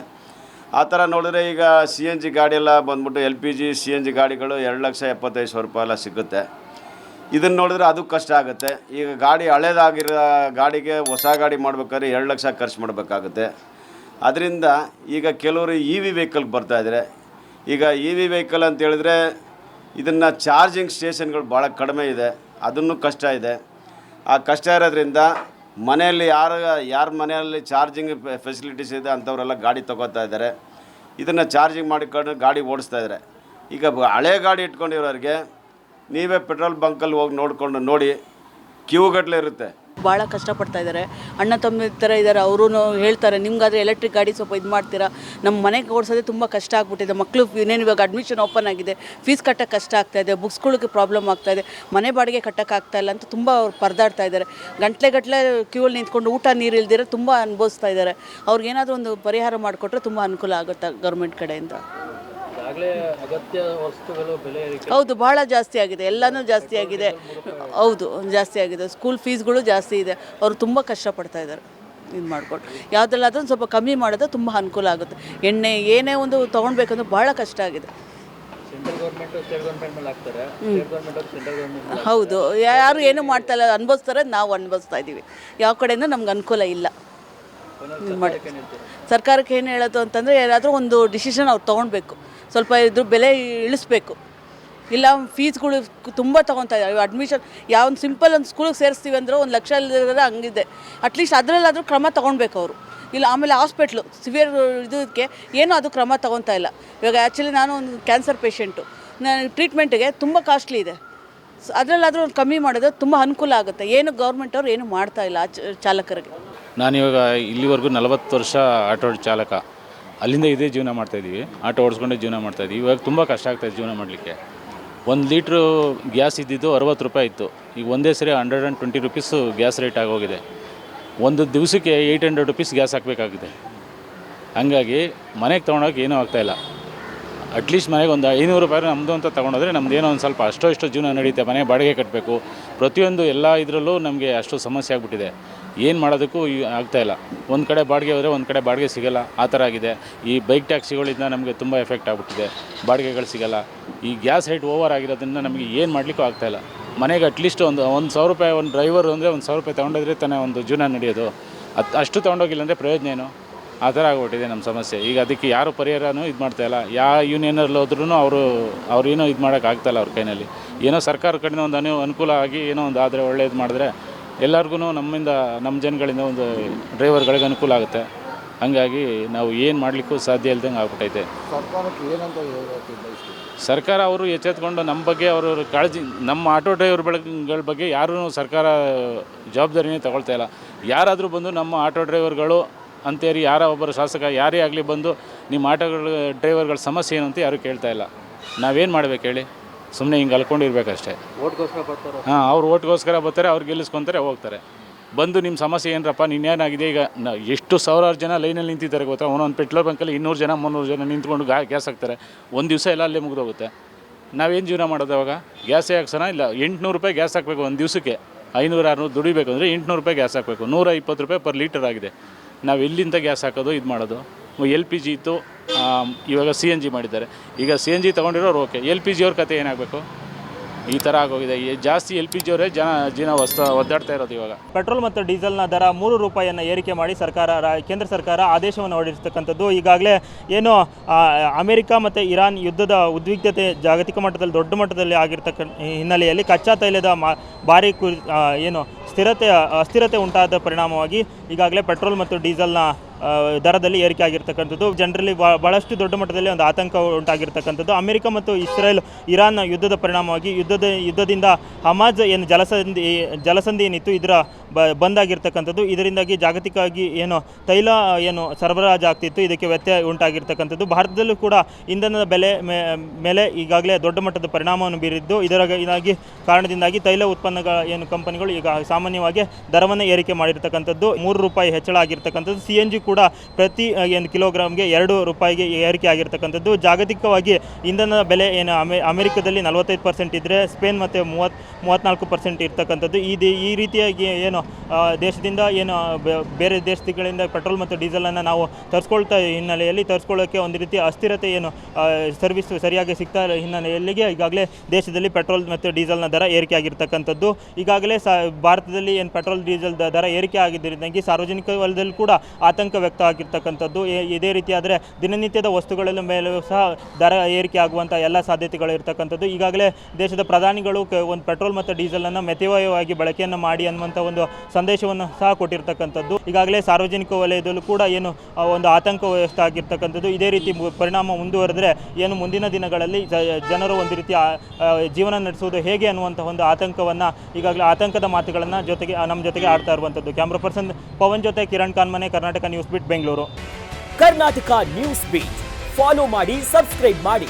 ಆ ಥರ ನೋಡಿದ್ರೆ ಈಗ CNG ಗಾಡಿಯೆಲ್ಲ ಬಂದ್ಬಿಟ್ಟು LPG CNG ಗಾಡಿಗಳು 2,75,000 ರೂಪಾಯಿ ಎಲ್ಲ ಸಿಗುತ್ತೆ. ಇದನ್ನು ನೋಡಿದ್ರೆ ಅದು ಕಷ್ಟ ಆಗುತ್ತೆ. ಈಗ ಗಾಡಿ ಹಳೇದಾಗಿರೋ ಗಾಡಿಗೆ ಹೊಸ ಗಾಡಿ ಮಾಡ್ಬೇಕಾದ್ರೆ 2 ಲಕ್ಷ ಖರ್ಚು ಮಾಡಬೇಕಾಗುತ್ತೆ. ಅದರಿಂದ ಈಗ ಕೆಲವರು EV ವೆಹಿಕಲ್ಗೆ ಬರ್ತಾಯಿದ್ದಾರೆ. ಈಗ EV ವೆಹಿಕಲ್ ಅಂತ ಹೇಳಿದ್ರೆ ಇದನ್ನು ಚಾರ್ಜಿಂಗ್ ಸ್ಟೇಷನ್ಗಳು ಭಾಳ ಕಡಿಮೆ ಇದೆ, ಅದನ್ನು ಕಷ್ಟ ಇದೆ. ಆ ಕಷ್ಟ ಇರೋದ್ರಿಂದ ಮನೆಯಲ್ಲಿ ಯಾರ ಮನೆಯಲ್ಲಿ ಚಾರ್ಜಿಂಗ್ ಫೆಸಿಲಿಟೀಸ್ ಇದೆ ಅಂಥವರೆಲ್ಲ ಗಾಡಿ ತೊಗೋತಾ ಇದ್ದಾರೆ. ಇದನ್ನು ಚಾರ್ಜಿಂಗ್ ಮಾಡಿಕೊಂಡು ಗಾಡಿ ಓಡಿಸ್ತಾ ಇದ್ದಾರೆ. ಈಗ ಹಳೆ ಗಾಡಿ ಇಟ್ಕೊಂಡಿರೋರಿಗೆ ನೀವೇ ಪೆಟ್ರೋಲ್ ಬಂಕಲ್ಲಿ ಹೋಗಿ ನೋಡಿ ಕ್ಯೂಗಟ್ಟಲೆ ಇರುತ್ತೆ. ಭಾಳ ಕಷ್ಟಪಡ್ತಾ ಇದ್ದಾರೆ. ಅಣ್ಣ ತಮ್ಮ ಥರ ಇದ್ದಾರೆ. ಅವರು ಹೇಳ್ತಾರೆ, ನಿಮ್ಗಾದರೆ ಎಲೆಕ್ಟ್ರಿಕ್ ಗಾಡಿ ಸ್ವಲ್ಪ ಇದು ಮಾಡ್ತೀರಾ, ನಮ್ಮ ಮನೆಗೆ ಓಡಿಸೋದೇ ತುಂಬ ಕಷ್ಟ ಆಗ್ಬಿಟ್ಟಿದೆ. ಮಕ್ಕಳು ಇನ್ನೇನು ಇವಾಗ ಅಡ್ಮಿಷನ್ ಓಪನ್ ಆಗಿದೆ, ಫೀಸ್ ಕಟ್ಟೋಕ್ಕೆ ಕಷ್ಟ ಆಗ್ತಾಯಿದೆ, ಬುಕ್ಸ್ಗಳಿಗೆ ಪ್ರಾಬ್ಲಮ್ ಆಗ್ತಾಯಿದೆ, ಮನೆ ಬಾಡಿಗೆ ಕಟ್ಟೋಕ್ಕಾಗ್ತಾಯಿಲ್ಲ ಅಂತ ತುಂಬ ಅವ್ರು ಪರದಾಡ್ತಾ ಇದ್ದಾರೆ. ಗಂಟೆ ಕ್ಯೂವಲ್ಲಿ ನಿಂತ್ಕೊಂಡು ಊಟ ನೀರು ಇಲ್ದಿರೋ ತುಂಬ ಅನುಭವಿಸ್ತಾ ಇದ್ದಾರೆ. ಅವ್ರಿಗೇನಾದರೂ ಒಂದು ಪರಿಹಾರ ಮಾಡಿಕೊಟ್ರೆ ತುಂಬ ಅನುಕೂಲ ಆಗುತ್ತೆ ಗೌರ್ಮೆಂಟ್ ಕಡೆಯಿಂದ. ಅಗತ್ಯ ವಸ್ತುಗಳು ಬೆಲೆ ಏರಿಕೆ ಹೌದು, ಭಾಳ ಜಾಸ್ತಿ ಆಗಿದೆ, ಎಲ್ಲನೂ ಜಾಸ್ತಿ ಆಗಿದೆ. ಹೌದು, ಜಾಸ್ತಿ ಆಗಿದೆ. ಸ್ಕೂಲ್ ಫೀಸ್ಗಳು ಜಾಸ್ತಿ ಇದೆ. ಅವರು ತುಂಬ ಕಷ್ಟಪಡ್ತಾ ಇದ್ದಾರೆ. ಇದು ಮಾಡ್ಕೊಂಡು ಯಾವುದೆಲ್ಲಾದ್ರೂ ಸ್ವಲ್ಪ ಕಮ್ಮಿ ಮಾಡಿದ್ರೆ ತುಂಬ ಅನುಕೂಲ ಆಗುತ್ತೆ. ಎಣ್ಣೆ ಏನೇ ಒಂದು ತೊಗೊಳ್ಬೇಕಂದ್ರೆ ಭಾಳ ಕಷ್ಟ ಆಗಿದೆ. ಸೆಂಟ್ರಲ್ ಗೌರ್ಮೆಂಟ್ ಸ್ಟೇಟ್ ಗೌರ್ಮೆಂಟ್ ಮೇಲೆ ಹಾಕ್ತಾರೆ. ಸ್ಟೇಟ್ ಗೌರ್ಮೆಂಟ್ ಅವರು ಸೆಂಟ್ರಲ್ ಗೌರ್ಮೆಂಟ್ ಹೌದು, ಯಾರು ಏನು ಮಾಡ್ತಾ ಇಲ್ಲ, ಅನುಭವಿಸ್ತಾರೆ, ನಾವು ಅನುಭವಿಸ್ತಾ ಇದ್ದೀವಿ. ಯಾವ ಕಡೆಯಿಂದ ನಮ್ಗೆ ಅನುಕೂಲ ಇಲ್ಲ. ಇದು ಮಾಡಿ ಸರ್ಕಾರಕ್ಕೆ ಏನು ಹೇಳೋದು ಅಂತಂದರೆ ಯಾರಾದರೂ ಒಂದು ಡಿಸಿಷನ್ ಅವ್ರು ತೊಗೊಳ್ಬೇಕು, ಸ್ವಲ್ಪ ಇದ್ರ ಬೆಲೆ ಇಳಿಸ್ಬೇಕು. ಇಲ್ಲ ಫೀಸ್ಗಳು ತುಂಬ ತೊಗೊತಾ ಇದ್ದಾರೆ. ಅಡ್ಮಿಷನ್ ಯಾವ ಒಂದು ಸಿಂಪಲ್ ಒಂದು ಸ್ಕೂಲಿಗೆ ಸೇರಿಸ್ತೀವಿ ಅಂದ್ರೆ 1 ಲಕ್ಷ ಇಲ್ಲದ್ರೆ ಹಂಗಿದೆ. ಅಟ್ಲೀಸ್ಟ್ ಅದರಲ್ಲಾದರೂ ಕ್ರಮ ತೊಗೊಳ್ಬೇಕು ಅವರು. ಇಲ್ಲ ಆಮೇಲೆ ಹಾಸ್ಪಿಟ್ಲು ಸಿವಿಯರ್ ಇದಕ್ಕೆ ಏನೂ ಅದು ಕ್ರಮ ತೊಗೊತಾ ಇಲ್ಲ. ಇವಾಗ ಆ್ಯಕ್ಚುಲಿ ನಾನು ಒಂದು ಕ್ಯಾನ್ಸರ್ ಪೇಷೆಂಟು, ನಾನು ಟ್ರೀಟ್ಮೆಂಟಿಗೆ ತುಂಬ ಕಾಸ್ಟ್ಲಿ ಇದೆ. ಅದರಲ್ಲಾದರೂ ಒಂದು ಕಮ್ಮಿ ಮಾಡೋದು ತುಂಬ ಅನುಕೂಲ ಆಗುತ್ತೆ. ಏನು ಗೌರ್ಮೆಂಟ್ ಅವ್ರು ಏನು ಮಾಡ್ತಾ ಇಲ್ಲ ಚಾಲಕರಿಗೆ. ನಾನಿವಾಗ ಇಲ್ಲಿವರೆಗೂ 40 ವರ್ಷ ಆಟೋ ಚಾಲಕ, ಅಲ್ಲಿಂದ ಇದೇ ಜೀವನ ಮಾಡ್ತಾಯಿದ್ದೀವಿ, ಆಟೋ ಓಡಿಸ್ಕೊಂಡೇ ಜೀವನ ಮಾಡ್ತಾಯಿದ್ದೀವಿ. ಇವಾಗ ತುಂಬ ಕಷ್ಟ ಆಗ್ತಾಯಿದೆ ಜೀವನ ಮಾಡಲಿಕ್ಕೆ. 1 ಲೀಟ್ರು ಗ್ಯಾಸ್ ಇದ್ದಿದ್ದು 60 ರೂಪಾಯಿ ಇತ್ತು, ಈಗ ಒಂದೇ ಸರಿ 120 ರುಪೀಸು ಗ್ಯಾಸ್ ರೇಟ್ ಆಗೋಗಿದೆ. ಒಂದು ದಿವಸಕ್ಕೆ 800 ರುಪೀಸ್ ಗ್ಯಾಸ್ ಹಾಕಬೇಕಾಗಿದೆ. ಹಾಗಾಗಿ ಮನೆಗೆ ತೊಗೊಂಡೋಗಿ ಏನೂ ಆಗ್ತಾಯಿಲ್ಲ. ಅಟ್ಲೀಸ್ಟ್ ಮನೆಗೆ ಒಂದು 500 ರೂಪಾಯಿ ನಮ್ಮದು ಅಂತ ತೊಗೊಂಡೋದ್ರೆ ನಮ್ದು ಏನೋ ಒಂದು ಸ್ವಲ್ಪ ಅಷ್ಟೋ ಜೀವನ ನಡೀತೆ. ಮನೆ ಬಾಡಿಗೆ ಕಟ್ಟಬೇಕು, ಪ್ರತಿಯೊಂದು ಎಲ್ಲ ಇದರಲ್ಲೂ ನಮಗೆ ಅಷ್ಟು ಸಮಸ್ಯೆ ಆಗಿಬಿಟ್ಟಿದೆ. ಏನು ಮಾಡೋದಕ್ಕೂ ಆಗ್ತಾಯಿಲ್ಲ. ಒಂದು ಕಡೆ ಬಾಡಿಗೆ ಹೋದರೆ ಒಂದು ಕಡೆ ಬಾಡಿಗೆ ಸಿಗೋಲ್ಲ, ಆ ಥರ ಆಗಿದೆ. ಈ ಬೈಕ್ ಟ್ಯಾಕ್ಸಿಗಳಿಂದ ನಮಗೆ ತುಂಬ ಎಫೆಕ್ಟ್ ಆಗಿಬಿಟ್ಟಿದೆ, ಬಾಡಿಗೆಗಳು ಸಿಗೋಲ್ಲ. ಈ ಗ್ಯಾಸ್ ರೇಟ್ ಓವರ್ ಆಗಿರೋದ್ರಿಂದ ನಮಗೆ ಏನು ಮಾಡಲಿಕ್ಕೂ ಆಗ್ತಾಯಿಲ್ಲ. ಮನೆಗೆ ಅಟ್ಲೀಸ್ಟ್ ಒಂದು 1,000 ರೂಪಾಯಿ ಒಂದು ಡ್ರೈವರ್ ಅಂದರೆ 1,000 ರೂಪಾಯಿ ತೊಗೊಂಡೋದ್ರೆ ತಾನೇ ಒಂದು ಜೀವನ ನಡೆಯೋದು. ಅಷ್ಟು ತೊಗೊಂಡೋಗಿಲ್ಲ ಅಂದರೆ ಪ್ರಯೋಜನ ಏನು? ಆ ಥರ ಆಗಿಬಿಟ್ಟಿದೆ ನಮ್ಮ ಸಮಸ್ಯೆ. ಈಗ ಅದಕ್ಕೆ ಯಾರು ಪರಿಹಾರನೂ ಇದು ಮಾಡ್ತಾಯಿಲ್ಲ. ಯಾವ ಯೂನಿಯನಲ್ಲಿ ಹೋದ್ರೂ ಅವ್ರು ಏನೋ ಇದು ಮಾಡೋಕ್ಕಾಗ್ತಾಯಿಲ್ಲ ಅವ್ರ ಕೈನಲ್ಲಿ. ಏನೋ ಸರ್ಕಾರ ಕಡೆಯಿಂದ ಒಂದು ಅನುಕೂಲ ಆಗಿ ಏನೋ ಒಂದು ಆದರೆ ಒಳ್ಳೇದು ಮಾಡಿದ್ರೆ ಎಲ್ಲರಿಗೂ ನಮ್ಮಿಂದ, ನಮ್ಮ ಜನಗಳಿಂದ ಒಂದು ಡ್ರೈವರ್ಗಳಿಗೆ ಅನುಕೂಲ ಆಗುತ್ತೆ. ಹಾಗಾಗಿ ನಾವು ಏನು ಮಾಡಲಿಕ್ಕೂ ಸಾಧ್ಯ ಇಲ್ದಂಗೆ ಆಗ್ಬಿಟ್ಟೈತೆ. ಸರ್ಕಾರಕ್ಕೆ ಏನಂತ ಸರ್ಕಾರ ಅವರು ಎಚ್ಚೆತ್ಕೊಂಡು ನಮ್ಮ ಬಗ್ಗೆ ಅವರು ಕಾಳಜಿ, ನಮ್ಮ ಆಟೋ ಡ್ರೈವರ್ಗಳ ಬಗ್ಗೆ ಯಾರೂ ಸರ್ಕಾರ ಜವಾಬ್ದಾರಿನೇ ತಗೊಳ್ತಾ ಇಲ್ಲ. ಯಾರಾದರೂ ಬಂದು ನಮ್ಮ ಆಟೋ ಡ್ರೈವರ್ಗಳು ಅಂತೇಳಿ ಯಾರ ಒಬ್ಬರು ಶಾಸಕ ಯಾರೇ ಆಗಲಿ ಬಂದು ನಿಮ್ಮ ಆಟೋಗಳ ಡ್ರೈವರ್ಗಳ ಸಮಸ್ಯೆ ಏನು ಅಂತ ಯಾರೂ ಕೇಳ್ತಾ ಇಲ್ಲ. ನಾವೇನು ಮಾಡ್ಬೇಕು ಹೇಳಿ? ಸುಮ್ಮನೆ ಹಿಂಗೆ ಅಲ್ಕೊಂಡಿರ್ಬೇಕಷ್ಟೇ. ಓಟ್ಗೋಸ್ಕರ ಬರ್ತಾರೆ. ಹಾಂ, ಅವ್ರು ಓಟ್ಗೋಸ್ಕರ ಬರ್ತಾರೆ, ಅವ್ರು ಗೆಲ್ಲಿಸ್ಕೊತಾರೆ, ಹೋಗ್ತಾರೆ. ಬಂದು ನಿಮ್ಮ ಸಮಸ್ಯೆ ಏನರಪ್ಪ, ನೀನೇನಾಗಿದೆ? ಈಗ ಎಷ್ಟು ಸಾವಿರಾರು ಜನ ಲೈನಲ್ಲಿ ನಿಂತಿದ್ದಾರೆ ಗೊತ್ತಾ? ಒಂದೊಂದು ಪೆಟ್ರೋಲ್ ಬಂಕಲ್ಲಿ 200 ಜನ 300 ಜನ ನಿಂತ್ಕೊಂಡು ಗ್ಯಾಸ್ ಹಾಕ್ತಾರೆ. ಒಂದು ದಿವಸ ಎಲ್ಲ ಅಲ್ಲೇ ಮುಗಿದೋಗುತ್ತೆ. ನಾವೇನು ಜೀವನ ಮಾಡೋದು ಅವಾಗ? ಗ್ಯಾಸೇ ಹಾಕ್ಸೋಣ? ಇಲ್ಲ, 800 ರೂಪಾಯಿ ಗ್ಯಾಸ್ ಹಾಕಬೇಕು ಒಂದು ದಿವಸಕ್ಕೆ. 500-600 ದುಡಿಬೇಕು ಅಂದರೆ 800 ರೂಪಾಯಿ ಗ್ಯಾಸ್ ಹಾಕಬೇಕು. 120 ರೂಪಾಯಿ ಪರ್ ಲೀಟರ್ ಆಗಿದೆ. ನಾವು ಎಲ್ಲಿಂದ ಗ್ಯಾಸ್ ಹಾಕೋದು? ಇದು ಮಾಡೋದು. LPG ಇತ್ತು, ಇವಾಗ CNG ಮಾಡಿದ್ದಾರೆ. ಈಗ CNG ತೊಗೊಂಡಿರೋರು ಓಕೆ, LPG ಅವ್ರ ಕತೆ ಏನಾಗಬೇಕು? ಈ ಥರ ಆಗೋಗಿದೆ. ಜಾಸ್ತಿ LPG ಅವರೇ ಜನ ಒದ್ದಾಡ್ತಾ ಇರೋದು ಇವಾಗ. ಪೆಟ್ರೋಲ್ ಮತ್ತು ಡೀಸೆಲ್ನ ದರ 3 ರೂಪಾಯಿಯನ್ನು ಏರಿಕೆ ಮಾಡಿ ಕೇಂದ್ರ ಸರ್ಕಾರ ಆದೇಶವನ್ನು ಹೊರಡಿಸಿರ್ತಕ್ಕಂಥದ್ದು. ಈಗಾಗಲೇ ಏನು ಅಮೆರಿಕ ಮತ್ತು ಇರಾನ್ ಯುದ್ಧದ ಉದ್ವಿಗ್ನತೆ ಜಾಗತಿಕ ಮಟ್ಟದಲ್ಲಿ ದೊಡ್ಡ ಮಟ್ಟದಲ್ಲಿ ಆಗಿರ್ತಕ್ಕಂಥ ಹಿನ್ನೆಲೆಯಲ್ಲಿ ಕಚ್ಚಾ ತೈಲದ ಭಾರಿ ಅಸ್ಥಿರತೆ ಉಂಟಾದ ಪರಿಣಾಮವಾಗಿ ಈಗಾಗಲೇ ಪೆಟ್ರೋಲ್ ಮತ್ತು ಡೀಸೆಲ್ನ ದರದಲ್ಲಿ ಏರಿಕೆ ಆಗಿರ್ತಕ್ಕಂಥದ್ದು. ಜನರಲ್ಲಿ ಭಾಳಷ್ಟು ದೊಡ್ಡ ಮಟ್ಟದಲ್ಲಿ ಒಂದು ಆತಂಕ ಉಂಟಾಗಿರ್ತಕ್ಕಂಥದ್ದು. ಅಮೆರಿಕ ಮತ್ತು ಇರಾನ್ ಯುದ್ಧದ ಪರಿಣಾಮವಾಗಿ ಯುದ್ಧದಿಂದ ಹಮಾಜ್ ಏನು ಜಲಸಂಧಿ ಏನಿತ್ತು ಇದರ ಬಂದಾಗಿರ್ತಕ್ಕಂಥದ್ದು. ಇದರಿಂದಾಗಿ ಜಾಗತಿಕವಾಗಿ ಏನು ತೈಲ ಏನು ಸರಬರಾಜು ಆಗ್ತಿತ್ತು, ಇದಕ್ಕೆ ವ್ಯತ್ಯಯ ಉಂಟಾಗಿರ್ತಕ್ಕಂಥದ್ದು. ಭಾರತದಲ್ಲೂ ಕೂಡ ಇಂಧನದ ಬೆಲೆ ಮೇಲೆ ಈಗಾಗಲೇ ದೊಡ್ಡ ಮಟ್ಟದ ಪರಿಣಾಮವನ್ನು ಬೀರಿದ್ದು, ಇದರಾಗಿ ಕಾರಣದಿಂದಾಗಿ ತೈಲ ಉತ್ಪನ್ನಗಳ ಏನು ಕಂಪನಿಗಳು ಈಗ ಸಾಮಾನ್ಯವಾಗಿ ದರವನ್ನು ಏರಿಕೆ ಮಾಡಿರ್ತಕ್ಕಂಥದ್ದು. 3 ರೂಪಾಯಿ ಹೆಚ್ಚಳ ಆಗಿರ್ತಕ್ಕಂಥದ್ದು. CNG ಕೂಡ ಪ್ರತಿ ಏನು ಕಿಲೋಗ್ರಾಮ್ಗೆ 2 ರೂಪಾಯಿಗೆ ಏರಿಕೆ ಆಗಿರ್ತಕ್ಕಂಥದ್ದು. ಜಾಗತಿಕವಾಗಿ ಇಂಧನದ ಬೆಲೆ ಏನು ಅಮೆರಿಕದಲ್ಲಿ 45% ಇದ್ದರೆ ಸ್ಪೇನ್ ಮತ್ತು 34% ಇರ್ತಕ್ಕಂಥದ್ದು. ಈ ರೀತಿಯಾಗಿ ಏನು ದೇಶದಿಂದ ಏನು ಬೇರೆ ದೇಶಗಳಿಂದ ಪೆಟ್ರೋಲ್ ಮತ್ತು ಡೀಸೆಲನ್ನು ನಾವು ತರಿಸ್ಕೊಳ್ಳೋಕ್ಕೆ ಒಂದು ರೀತಿ ಅಸ್ಥಿರತೆ ಏನು ಸರ್ವಿಸ್ ಸರಿಯಾಗಿ ಸಿಗ್ತಾ ಇಲ್ಲ ಹಿನ್ನೆಲೆಯಲ್ಲಿಗೆ ಈಗಾಗಲೇ ದೇಶದಲ್ಲಿ ಪೆಟ್ರೋಲ್ ಮತ್ತು ಡೀಸೆಲ್ನ ದರ ಏರಿಕೆ ಆಗಿರ್ತಕ್ಕಂಥದ್ದು. ಈಗಾಗಲೇ ಭಾರತದಲ್ಲಿ ಏನು ಪೆಟ್ರೋಲ್ ಡೀಸೆಲ್ ದರ ಏರಿಕೆ ಆಗಿದ್ದರಿಂದಾಗಿ ಸಾರ್ವಜನಿಕ ವಲಯದಲ್ಲಿ ಕೂಡ ಆತಂಕ ವ್ಯಕ್ತ ಆಗಿರ್ತಕ್ಕಂಥದ್ದು. ಇದೇ ರೀತಿ ಆದರೆ ದಿನನಿತ್ಯದ ವಸ್ತುಗಳ ಮೇಲೂ ಸಹ ದರ ಏರಿಕೆ ಆಗುವಂಥ ಎಲ್ಲ ಸಾಧ್ಯತೆಗಳು ಇರ್ತಕ್ಕಂಥದ್ದು. ಈಗಾಗಲೇ ದೇಶದ ಪ್ರಧಾನಿಗಳು ಒಂದು ಪೆಟ್ರೋಲ್ ಮತ್ತು ಡೀಸೆಲನ್ನು ಮಿತವ್ಯಯವಾಗಿ ಬಳಕೆಯನ್ನು ಮಾಡಿ ಅನ್ನುವಂಥ ಒಂದು ಸಂದೇಶವನ್ನು ಸಹ ಕೊಟ್ಟಿರ್ತಕ್ಕಂಥದ್ದು. ಈಗಾಗಲೇ ಸಾರ್ವಜನಿಕ ವಲಯದಲ್ಲೂ ಕೂಡ ಏನು ಒಂದು ಆತಂಕ ವ್ಯವಸ್ಥೆ ಆಗಿರ್ತಕ್ಕಂಥದ್ದು. ಇದೇ ರೀತಿ ಪರಿಣಾಮ ಮುಂದುವರೆದರೆ ಏನು ಮುಂದಿನ ದಿನಗಳಲ್ಲಿ ಜನರು ಒಂದು ರೀತಿಯ ಜೀವನ ನಡೆಸುವುದು ಹೇಗೆ ಅನ್ನುವಂಥ ಒಂದು ಆತಂಕವನ್ನು ಈಗಾಗಲೇ ಆತಂಕದ ಮಾತುಗಳನ್ನು ನಮ್ಮ ಜೊತೆಗೆ ಆಡ್ತಾ ಇರುವಂಥದ್ದು. ಕ್ಯಾಮ್ರಾ ಪರ್ಸನ್ ಪವನ್ ಜೊತೆ Kiran Kanmane, Karnataka news beat, Bengaluru. Karnataka news beat follow ಮಾಡಿ, ಸಬ್ಸ್ಕ್ರೈಬ್ ಮಾಡಿ.